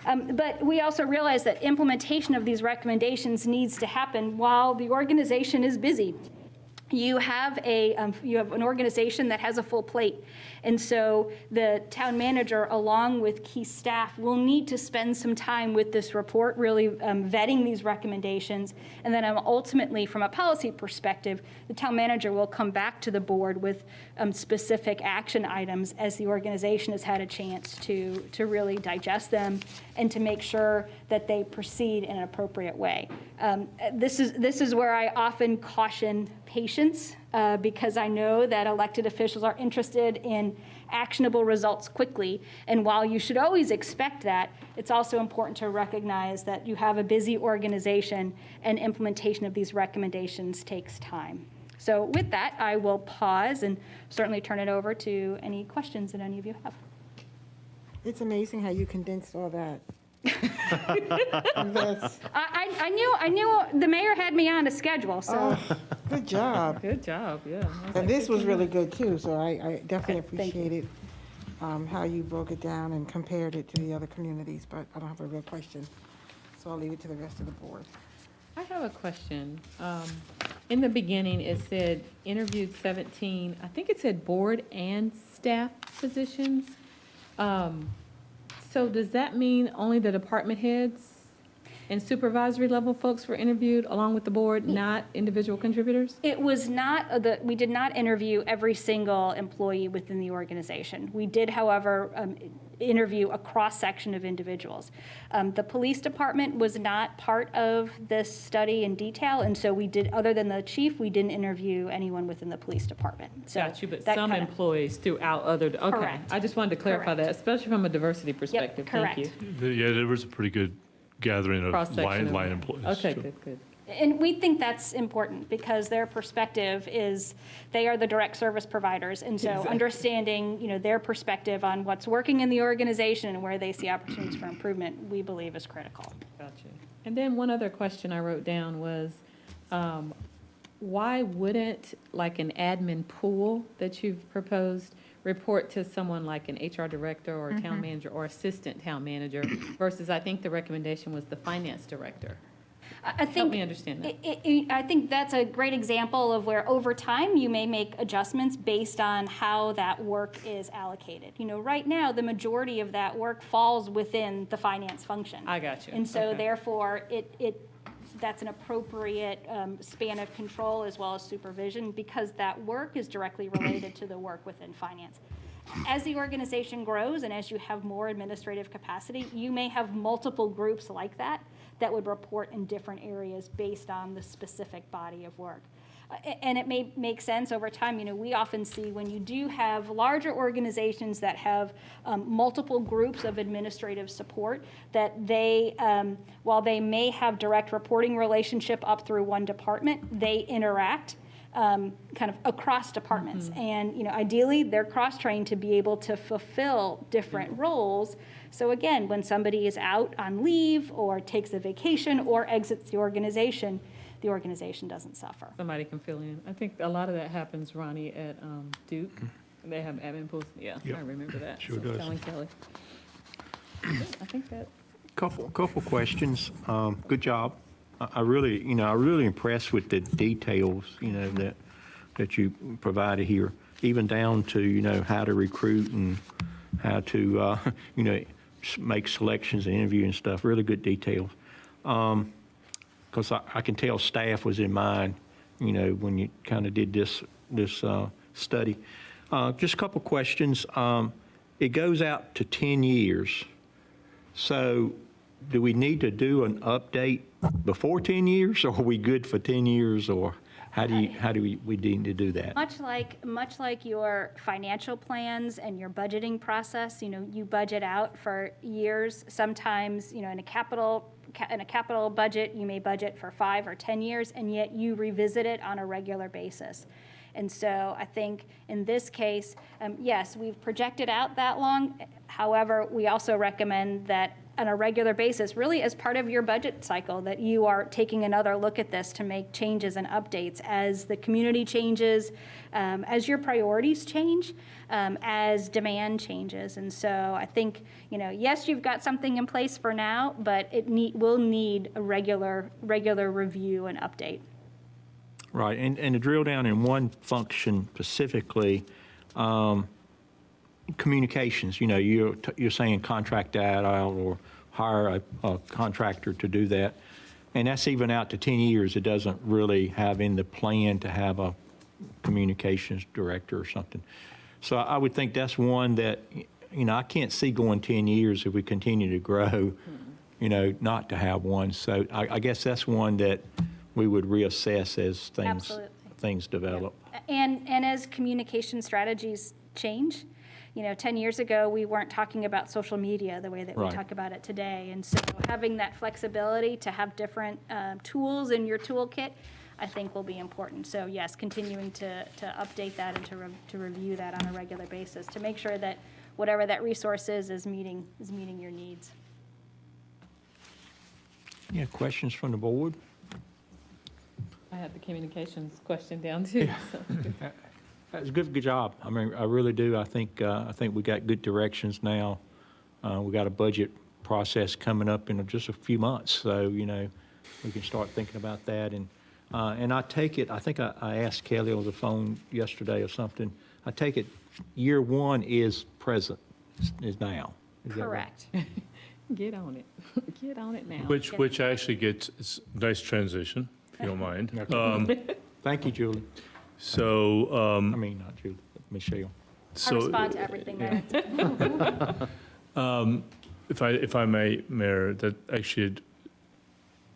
But we also realize that implementation of these recommendations needs to happen while the organization is busy. You have an organization that has a full plate. And so the town manager, along with key staff, will need to spend some time with this report, really vetting these recommendations. And then ultimately, from a policy perspective, the town manager will come back to the board with specific action items as the organization has had a chance to really digest them and to make sure that they proceed in an appropriate way. This is where I often caution patience, because I know that elected officials are interested in actionable results quickly. And while you should always expect that, it's also important to recognize that you have a busy organization and implementation of these recommendations takes time. So with that, I will pause and certainly turn it over to any questions that any of you have. It's amazing how you condensed all that. I knew the mayor had me on a schedule, so. Oh, good job. Good job, yeah. And this was really good too, so I definitely appreciated how you broke it down and compared it to the other communities, but I don't have a real question, so I'll leave it to the rest of the board. I have a question. In the beginning, it said interviewed 17, I think it said board and staff positions. So does that mean only the department heads and supervisory level folks were interviewed along with the board, not individual contributors? It was not, we did not interview every single employee within the organization. We did, however, interview a cross-section of individuals. The police department was not part of this study in detail, and so we did, other than the chief, we didn't interview anyone within the police department. So Got you, but that some kinda- employees throughout other, okay. Correct. I just wanted to clarify Correct. that, especially from a diversity perspective. Thank you. correct. Yeah, there was a pretty good gathering of Cross-section line of- employees. Okay, too. good. And we think that's important because their perspective is, they are the direct service providers. And so Exactly. understanding, their perspective on what's working in the organization and where they see opportunities for improvement, we believe is critical. Gotcha. And then one other question I wrote down was, why wouldn't like an admin pool that you've proposed report to someone like an HR director or a town manager or assistant town manager versus I think the recommendation was the finance director? I think, Help me understand that. I think that's a great example of where over time you may make adjustments based on how that work is allocated. Right now, the majority of that work falls within the finance function. I got you. And so Okay. therefore, that's an appropriate span of control as well as supervision because that work is directly related to the work within finance. As the organization grows and as you have more administrative capacity, you may have multiple groups like that would report in different areas based on the specific body of work. And it may make sense over time. We often see when you do have larger organizations that have multiple groups of administrative support, that they, while they may have direct reporting relationship up through one department, they interact kind of across departments. And, ideally, they're cross-trained to be able to fulfill different roles. So again, when somebody is out on leave or takes a vacation or exits the organization doesn't suffer. Somebody can fill in. I think a lot of that happens, Ronnie, at Duke. They have admin pools. Yeah, I remember that. Sure So does. Telling Kelly. I think that. Couple questions. Good job. I really impressed with the details, that you provided here, even down to, how to recruit and how to, make selections and interview and stuff. Really good details. because I can tell staff was in mind, you know, when you kind of did this study. Just a couple questions. It goes out to 10 years. So do we need to do an update before 10 years, or are we good for 10 years, or how do we need to do that? Much like your financial plans and your budgeting process, you know, you budget out for years. Sometimes, you know, in a capital budget, you may budget for 5 or 10 years, and yet you revisit it on a regular basis. And so I think in this case, yes, we've projected out that long. However, we also recommend that on a regular basis, really as part of your budget cycle, that you are taking another look at this to make changes and updates as the community changes, as your priorities change, as demand changes. And so I think, you know, yes, you've got something in place for now, but it will need a regular review and update. Right, and to drill down in one function specifically, communications, you know, you're saying contract that out or hire a contractor to do that. And that's even out to 10 years. It doesn't really have in the plan to have a communications director or something. So I would think that's one that, you know, I can't see going 10 years if we continue to grow, you know, not to have one. So I guess that's one that we would reassess as things develop. And as communication strategies change, you know, 10 years ago, we weren't talking about social media the way that we talk about it today. And so having that flexibility to have different tools in your toolkit, I think will be important. So yes, continuing to update that and to review that on a regular basis to make sure that whatever that resource is meeting your needs. Yeah, questions from the board? I had the communications question down too. So. That's a good job. I mean, I really do. I think we got good directions now. We got a budget process coming up in just a few months, so you know we can start thinking about that. And I take it. I think I asked Kelly on the phone yesterday or something. I take it year one is present, is now. Is that right? Correct. Get on it. Get on it now. Which actually gets, it's a nice transition, if you don't mind. Thank you, Julie. So, I mean, not Julie, Michelle. I respond to everything that If I may, Mayor, that actually,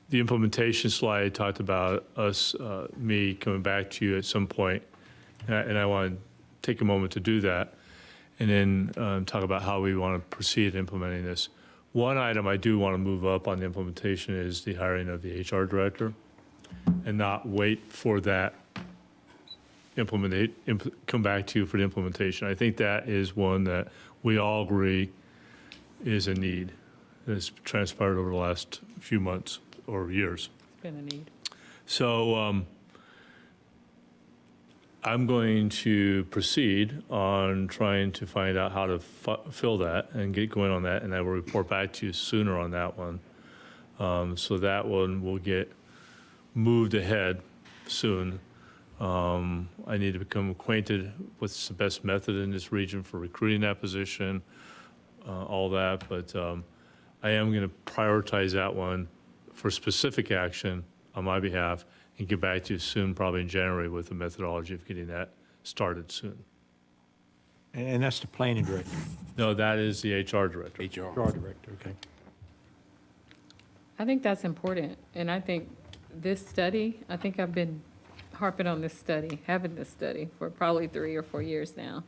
the implementation slide talked about me coming back to you at some point, and I want to take a moment to do that, and then talk about how we want to proceed implementing this. One item I do want to move up on the implementation is the hiring of the HR director, and not wait for that come back to you for the implementation. I think that is one that we all agree is a need. It's transpired over the last few months or years. It's been a need. So I'm going to proceed on trying to find out how to fill that and get going on that, and I will report back to you sooner on that one. So that one will get moved ahead soon. I need to become acquainted with the best method in this region for recruiting that position, all that, but I am going to prioritize that one for specific action on my behalf and get back to you soon, probably in January, with the methodology of getting that started soon. And that's the planning director. No, that is the HR director. HR director, okay. I think that's important, and I think this study, I think I've been harping on this study, having this study for probably 3 or 4 years now,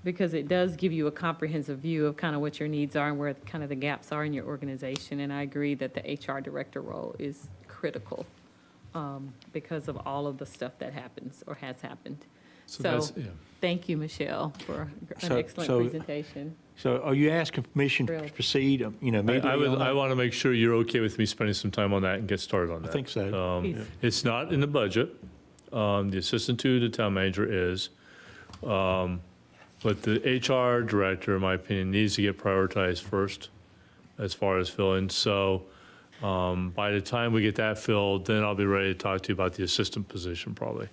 because it does give you a comprehensive view of kind of what your needs are and where kind of the gaps are in your organization. And I agree that the HR director role is critical because of all of the stuff that happens or has happened. So thank you, Michelle, for an excellent presentation. So are you asking permission to proceed, you know, maybe? I want to make sure you're okay with me spending some time on that and get started on that. I think so. It's not in the budget. The assistant to the town manager is, but the HR director, in my opinion, needs to get prioritized first as far as filling. So by the time we get that filled, then I'll be ready to talk to you about the assistant position probably.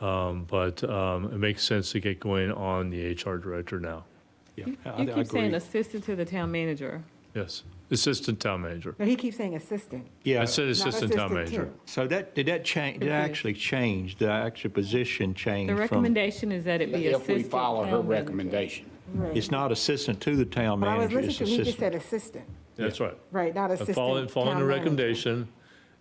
But it makes sense to get going on the HR director now. Yeah, You keep saying assistant to the town manager. Yes. Assistant town manager. No, he keeps saying assistant. Yeah. I said not assistant town assistant manager. too. So did that change, did that actually change, the actual position change The from? recommendation is that it be If assistant. we follow her town manager. recommendation. It's not assistant to the town But I was manager, listening it's to, he just assistant. said assistant, That's right. right, not assistant. Following town the manager. recommendation,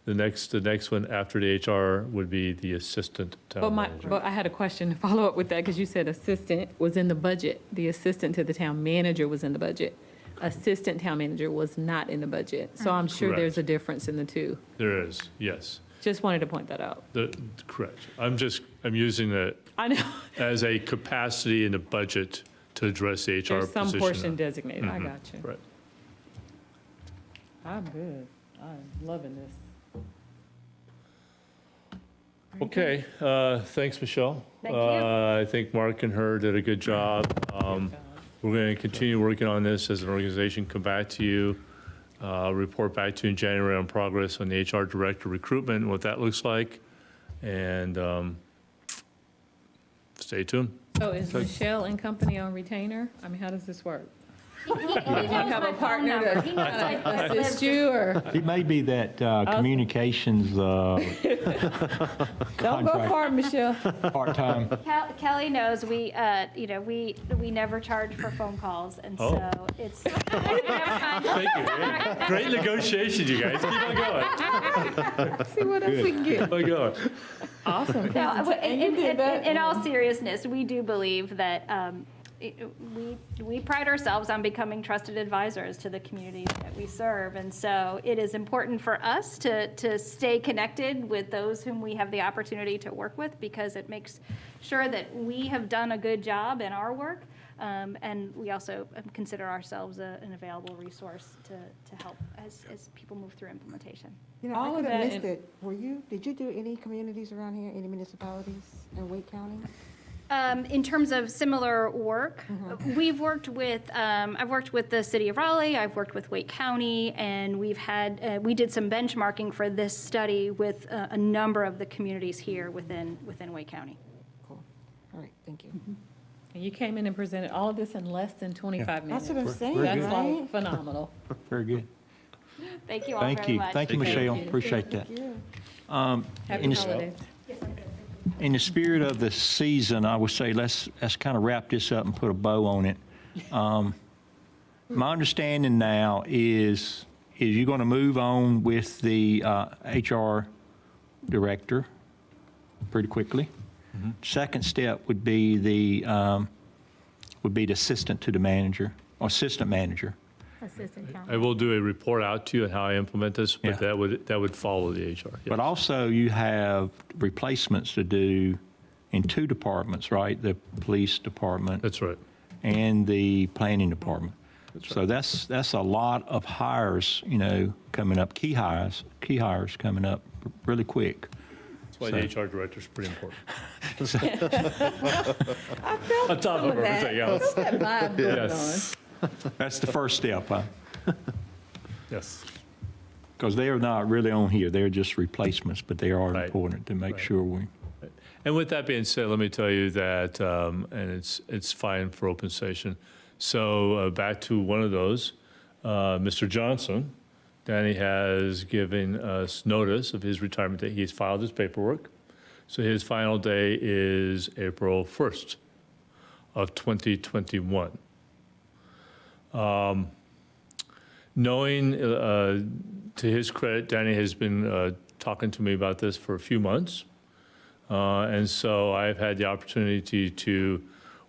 the next one after the HR would be the assistant But town manager. but I had a question to follow up with that, because you said assistant was in the budget. The assistant to the town manager was in the budget. Assistant town manager was not in the budget. So I'm sure there's a Correct. difference in the two. There is, yes. Just wanted to point that out. Correct. I'm using it I know, as a capacity in the budget to address the HR there's some position. portion designated. I got you. Right. I'm good. I'm loving this. Okay, thanks, Michelle. Thank you. I think Mark and her did a good job. We're going to continue working on this as an organization, come back to you, report back to you in January on progress on the HR director recruitment, and what that looks like, and stay tuned. So is Michelle and company on retainer? I mean, how does this work? He knows my phone number. He knows I live Assist you, or? It may be that communications Don't go far, Michelle. part-time. Kelly knows we never charge for phone calls, and Oh. so it's. Thank you. Great negotiation, you guys. Keep on going. See what else we can get. Keep on going. Awesome. No, but And you did that. in all seriousness, we do believe that we pride ourselves on becoming trusted advisors to the communities that we serve. And so it is important for us to stay connected with those whom we have the opportunity to work with, because it makes sure that we have done a good job in our work. And we also consider ourselves an available resource to help as people move through implementation. You know, All I of could have that missed in- it. Did you do any communities around here, any municipalities in Wake County? In terms of similar work, we've worked with, I've worked with the city of Raleigh, I've worked with Wake County, and we did some benchmarking for this study with a number of the communities here within Wake County. Cool. All right, thank you. And you came in and presented all of this in less than 25 minutes. That's what I'm saying, That's right? like phenomenal. Very good. Thank you all Thank very you. much. Thank you, Michelle. Appreciate that. Happy In the- holidays. In the spirit of the season, I would say let's kind of wrap this up and put a bow on it. My understanding now is you're going to move on with the HR director pretty quickly. Second step would be the assistant to the manager, or assistant manager. Assistant I will do a report out to you on how I implement this, Yeah. but that would follow the HR. yes. But also you have replacements to do in two departments, right? The police department That's right. and the planning department. So that's a lot of hires, coming up, key hires coming up really quick. That's why the HR director is pretty important. I felt On top some of of that. everything else. What's that vibe going Yes. That's the first step, huh? Yes. Because they are not really on here. They're just replacements, but they are Right. important to make Right. sure we. And with that being said, let me tell you that, and it's fine for open session. So back to one of those, Mr. Johnson, Danny has given us notice of his retirement date. He's filed his paperwork. So his final day is April 1st of 2021. Knowing, to his credit, Danny has been talking to me about this for a few months. And so I've had the opportunity to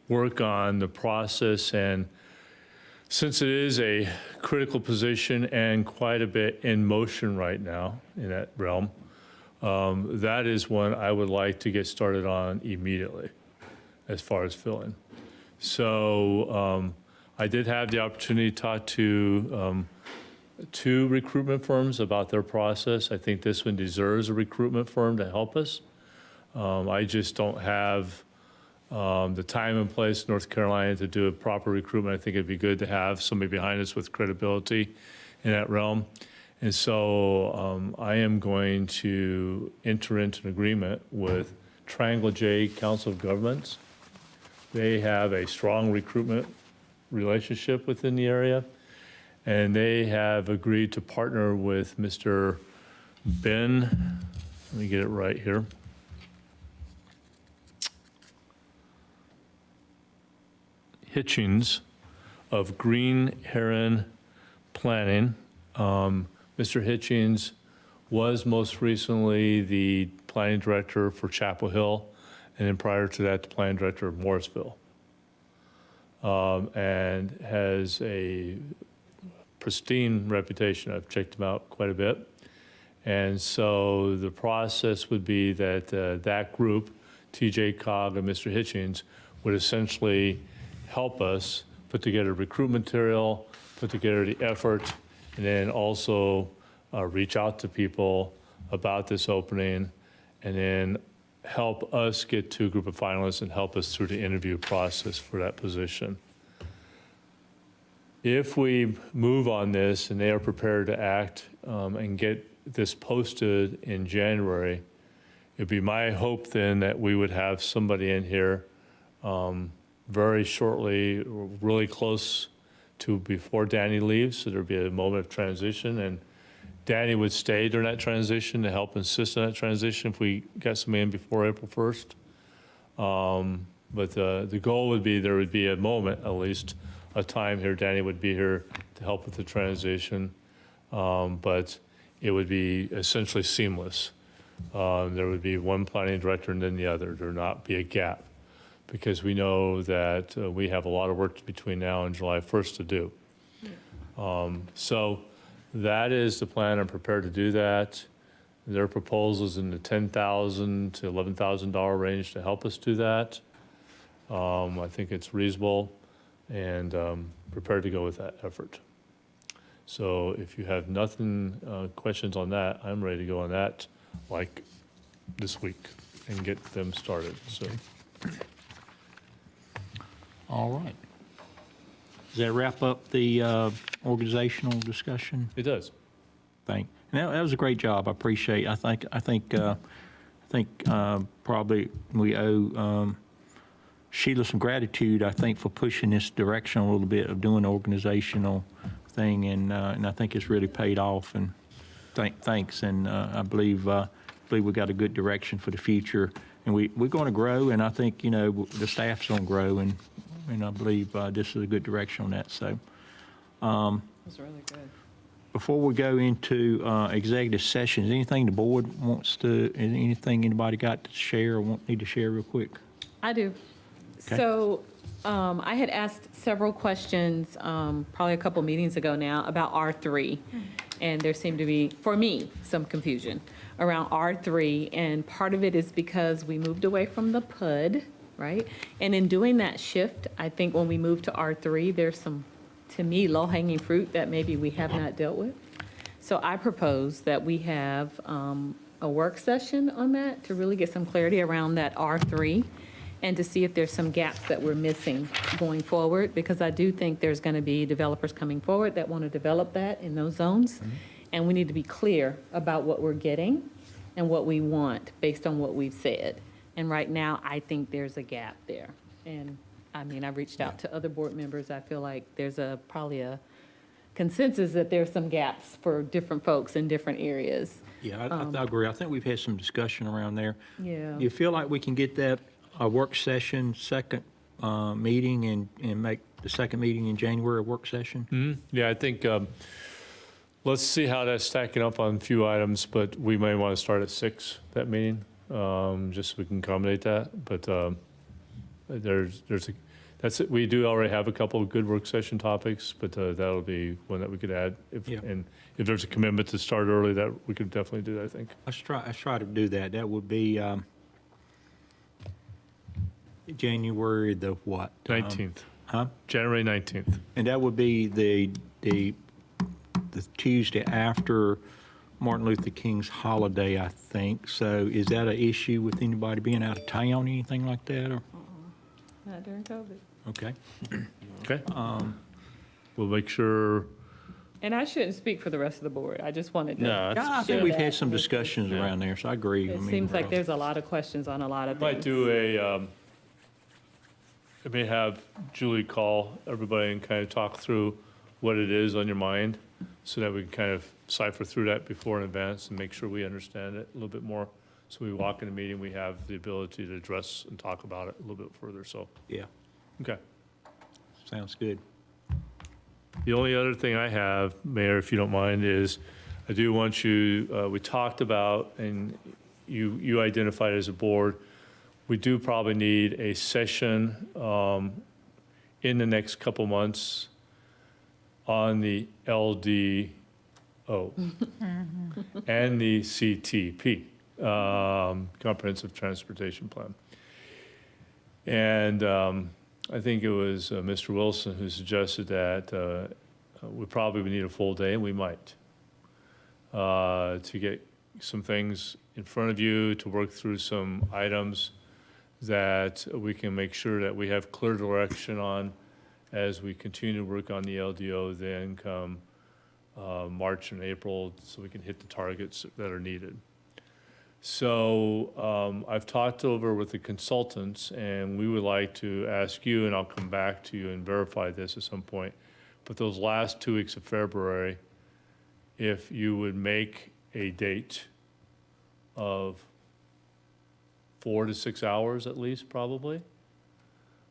work on the process. And since it is a critical position and quite a bit in motion right now in that realm, that is one I would like to get started on immediately as far as filling. So I did have the opportunity to talk to two recruitment firms about their process. I think this one deserves a recruitment firm to help us. I just don't have the time and place in North Carolina to do a proper recruitment. I think it'd be good to have somebody behind us with credibility in that realm. And so I am going to enter into an agreement with Triangle J Council of Governments. They have a strong recruitment relationship within the area. And they have agreed to partner with Mr. Ben, let me get it right here. Hitchings of Green Heron Planning. Mr. Hitchings was most recently the planning director for Chapel Hill, and then prior to that, the planning director of Morrisville. And has a pristine reputation. I've checked him out quite a bit. And so the process would be that that group, TJ Cog and Mr. Hitchings, would essentially help us put together recruitment material, put together the effort, and then also reach out to people about this opening, and then help us get to a group of finalists and help us through the interview process for that position. If we move on this and they are prepared to act and get this posted in January, it'd be my hope then that we would have somebody in here very shortly, really close to before Danny leaves, so there'd be a moment of transition, and Danny would stay during that transition to help insist on that transition if we got somebody in before April 1st. But the goal would be there would be a moment, at least, a time here, Danny would be here to help with the transition, but it would be essentially seamless. There would be one planning director and then the other. There would not be a gap, because we know that we have a lot of work between now and July 1st to do. So that is the plan. I'm prepared to do that. Their proposal's in the $10,000 to $11,000 range to help us do that. I think it's reasonable, and prepared to go with that effort. So if you have nothing, questions on that, I'm ready to go on that like this week and get them started, so. All right. Does that wrap up the organizational discussion? It does. And that was a great job. I appreciate. I think probably we owe Sheila some gratitude. I think for pushing this direction a little bit of doing the organizational thing, and I think it's really paid off. And thanks. And I believe we got a good direction for the future. And we're going to grow. And I think the staff's going to grow. And I believe this is a good direction on that. So. That's really good. Before we go into executive sessions, anything the board wants to, anything anybody got to share or need to share real quick? I do. Okay. So I had asked several questions, probably a couple meetings ago now, about R3. And there seemed to be, for me, some confusion around R3. And part of it is because we moved away from the PUD, right? And in doing that shift, I think when we move to R3, there's some, to me, low-hanging fruit that maybe we have not dealt with. So I propose that we have a work session on that to really get some clarity around that R3 and to see if there's some gaps that we're missing going forward, because I do think there's going to be developers coming forward that want to develop that in those zones. And we need to be clear about what we're getting and what we want based on what we've said. And right now, I think there's a gap there. And I mean, I've reached out to other board members. I feel like there's probably a consensus that there's some gaps for different folks in different areas. Yeah, I agree. I think we've had some discussion around there. Yeah. Do you feel like we can get that a work session, second meeting, and make the second meeting in January a work session? Yeah, I think, let's see how that's stacking up on a few items, but we may want to start at 6, that meeting, just so we can accommodate that. But that's it. We do already have a couple of good work session topics, but that'll be one that we could add. And if there's a commitment to start early, that we could definitely do that, I think. Let's try to do that. That would be January the what? 19th. Huh? January 19th. And that would be the Tuesday after Martin Luther King's holiday, I think. So is that an issue with anybody being out of town, anything like that? Or? Not during COVID. Okay. Okay. We'll make sure. And I shouldn't speak for the rest of the board. I just wanted to. No, I think we've had some discussions around there, so I agree. It seems like there's a lot of questions on a lot of Might things. do I may have Julie call everybody and kind of talk through what it is on your mind so that we can kind of cipher through that before in advance and make sure we understand it a little bit more. So we walk in a meeting, we have the ability to address and talk about it a little bit further, so, Yeah, okay. sounds good. The only other thing I have, Mayor, if you don't mind, is I do want you, we talked about, and you identified as a board, we do probably need a session in the next couple months on the LDO and the CTP, Comprehensive Transportation Plan. And I think it was Mr. Wilson who suggested that we probably would need a full day, and we might, to get some things in front of you, to work through some items that we can make sure that we have clear direction on as we continue to work on the LDO, then come March and April, so we can hit the targets that are needed. So I've talked over with the consultants, and we would like to ask you, and I'll come back to you and verify this at some point, but those last 2 weeks of February, if you would make a date of 4 to 6 hours at least, probably,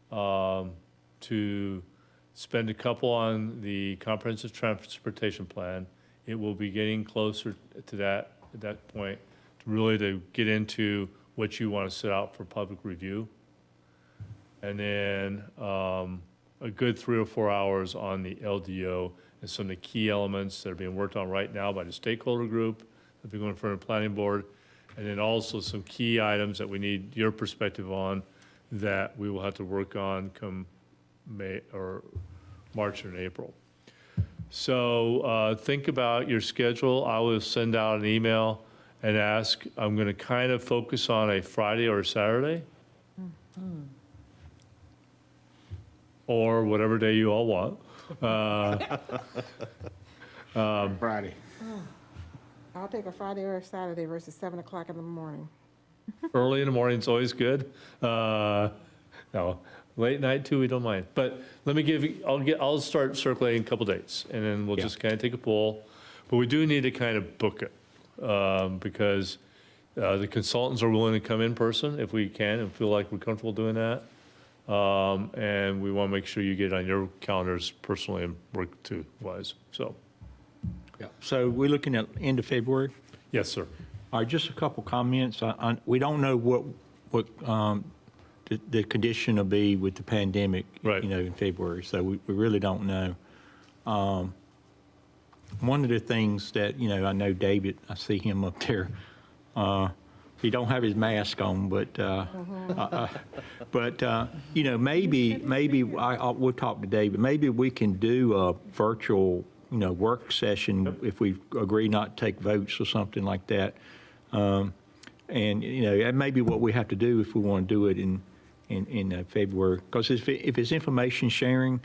to spend a couple on the Comprehensive Transportation Plan. It will be getting closer to that, at that point, to get into what you want to set out for public review. And then a good 3 or 4 hours on the LDO and some of the key elements that are being worked on right now by the stakeholder group, that will be going in front of the planning board, and then also some key items that we need your perspective on that we will have to work on come May or March and April. So think about your schedule. I will send out an email and ask, I'm going to kind of focus on a Friday or a Saturday, or whatever day you all want. Friday. I'll take a Friday or a Saturday versus 7 o'clock in the morning. Early in the morning is always good. No, late night too, we don't mind. But let me give you, I'll start circulating a couple dates, and then we'll just kind of take a poll. But we do need to kind of book it, because the consultants are willing to come in person if we can and feel like we're comfortable doing that. And we want to make sure you get it on your calendars personally and work too wise, so. Yeah. So we're looking at end of February? Yes, sir. All right, just a couple comments. We don't know what the condition will be with the pandemic, Right. in February, so we really don't know. One of the things that, I know David, I see him up there, he don't have his mask on, but maybe we'll talk to David. Maybe we can do a virtual, work session if we agree not to take votes or something like that. And that may be what we have to do if we want to do it in February. Because if it's information sharing,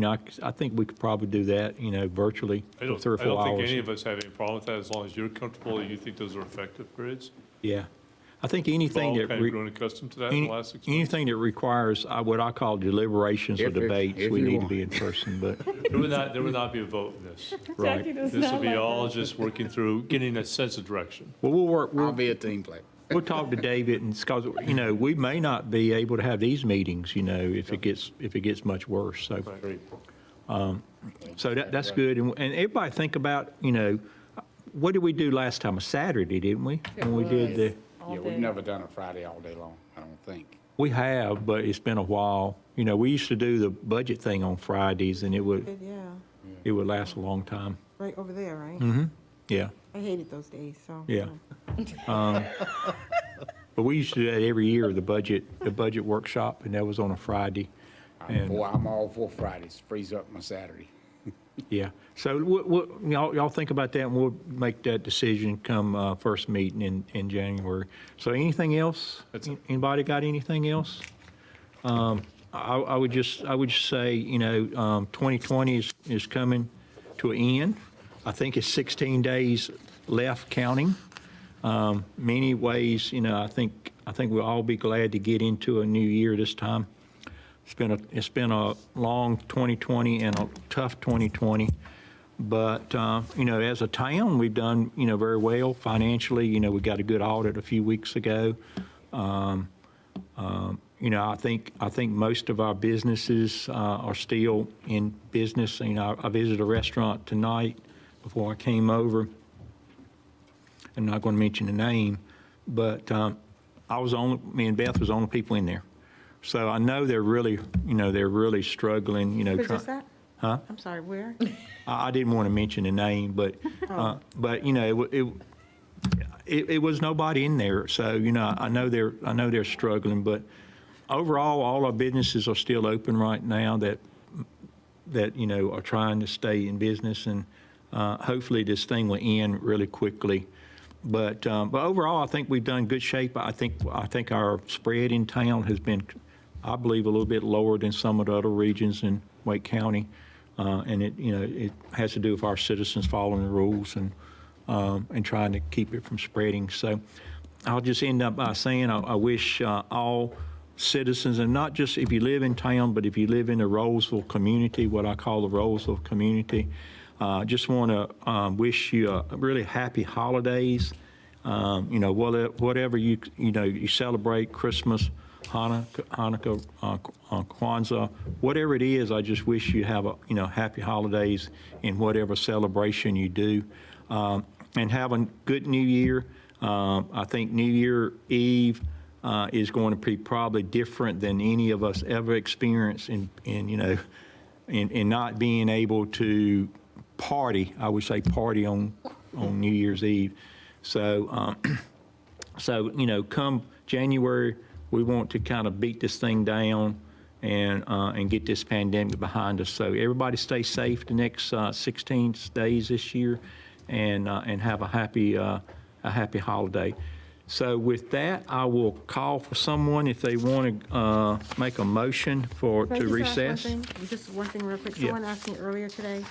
I think we could probably do that, virtually for 3 or 4 hours. I don't think any of us have any problem with that, as long as you're comfortable and you think those are effective periods. Yeah. I think anything We've that. all kind of grown accustomed to that in the last 6 months. Anything that requires what I call deliberations or If debates, we you need to want. be in person, but, There would not be a vote in this. right. This will be all just working through, getting a sense of direction. Well, I'll we'll be a team player. we'll talk to David, and because, we may not be able to have these meetings, if it gets much worse, so. So that's good, and everybody think about, what did we do last time? A Saturday, didn't we? When we did the. Yeah, we've never done a Friday all day long, I don't think. We have, but it's been a while. We used to do the budget thing on Fridays, and it would Yeah, last a long time. right over there, right? Yeah, I hated those days, so. yeah. But we used to do that every year, the budget workshop, and that was on a Friday. And I'm all for Fridays, frees up my Saturday. yeah, so y'all think about that, and we'll make that decision come first meeting in January. So anything else? That's it. Anybody got anything else? I would just say, 2020 is coming to an end. I think it's 16 days left counting. Many ways, I think we'll all be glad to get into a new year this time. It's been a long 2020 and a tough 2020. But, as a town, we've done, very well financially. We got a good audit a few weeks ago. I think most of our businesses are still in business. I visited a restaurant tonight before I came over. I'm not going to mention the name, but me and Beth was the only people in there. So I know they're really struggling, Where's this at? Huh? I'm sorry, where? I didn't want to mention the name, but it was nobody in there. So I know they're struggling, but overall, all our businesses are still open right now that are trying to stay in business, and hopefully this thing will end really quickly. But overall, I think we've done good shape. I think our spread in town has been, I believe, a little bit lower than some of the other regions in Wake County. And it has to do with our citizens following the rules and trying to keep it from spreading. So I'll just end up by saying I wish all citizens, and not just if you live in town, but if you live in the Rolesville community, what I call the Rolesville community, just want to wish you a really happy holidays. Whatever you celebrate, Christmas, Hanukkah, Kwanzaa, whatever it is, I just wish you have happy holidays in whatever celebration you do, and have a good New Year. I think New Year Eve is going to be probably different than any of us ever experienced in not being able to party. I would say party on New Year's Eve. So come January, we want to kind of beat this thing down and get this pandemic behind us. So everybody stay safe the next 16 days this year, and have a happy holiday. So with that, I will call for someone if they want to make a motion to recess. Just one thing real quick. Yeah. Someone asked me earlier today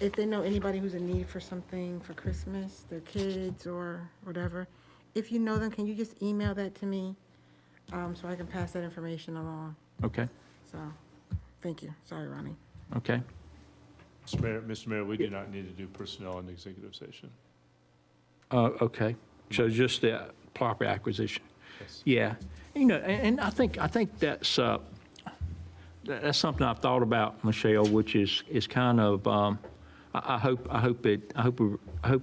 if they know anybody who's in need for something for Christmas, their kids or whatever. If you know them, can you just email that to me so I can pass that information along? Okay, So, thank you. Sorry, Ronnie. okay. Mr. Mayor, we do not need to do personnel in executive session. Okay, so just the property acquisition. Yes. Yeah, and I think that's something I've thought about, Michelle, which is kind of I hope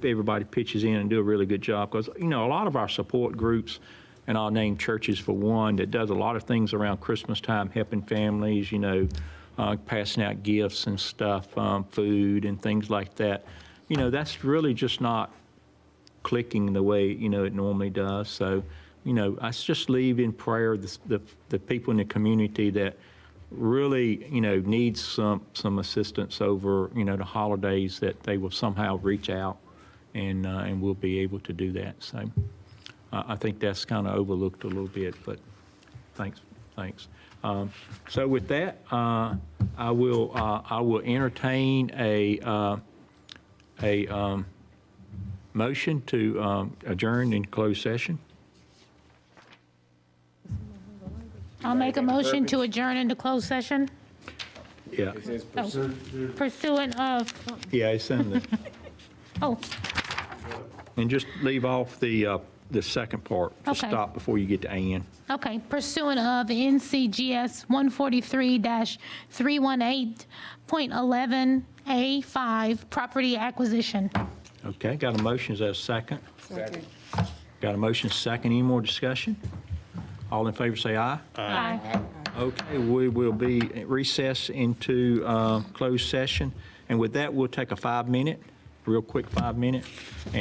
everybody pitches in and do a really good job, because a lot of our support groups, and I'll name churches for one, that does a lot of things around Christmas time, helping families, passing out gifts and stuff, food and things like that. That's really just not clicking the way it normally does. So I just leave in prayer the people in the community that really needs some assistance over the holidays, that they will somehow reach out and we'll be able to do that. So I think that's kind of overlooked a little bit, but thanks. So with that, I will entertain a motion to adjourn in closed session. I'll make a motion to adjourn into closed session. Yeah, Pursuant of, yeah, it's in the, oh, and just leave off the second part. Just Okay. stop before you get to Ann. okay, pursuant of NCGS 143-318.11A5, property acquisition. Okay, got a motion, is that a second? Second. Got a motion, second, any more discussion? All in favor say aye. Aye. Okay, we will be recessed into closed session, and with that, we'll take a 5-minute, real quick 5-minute, and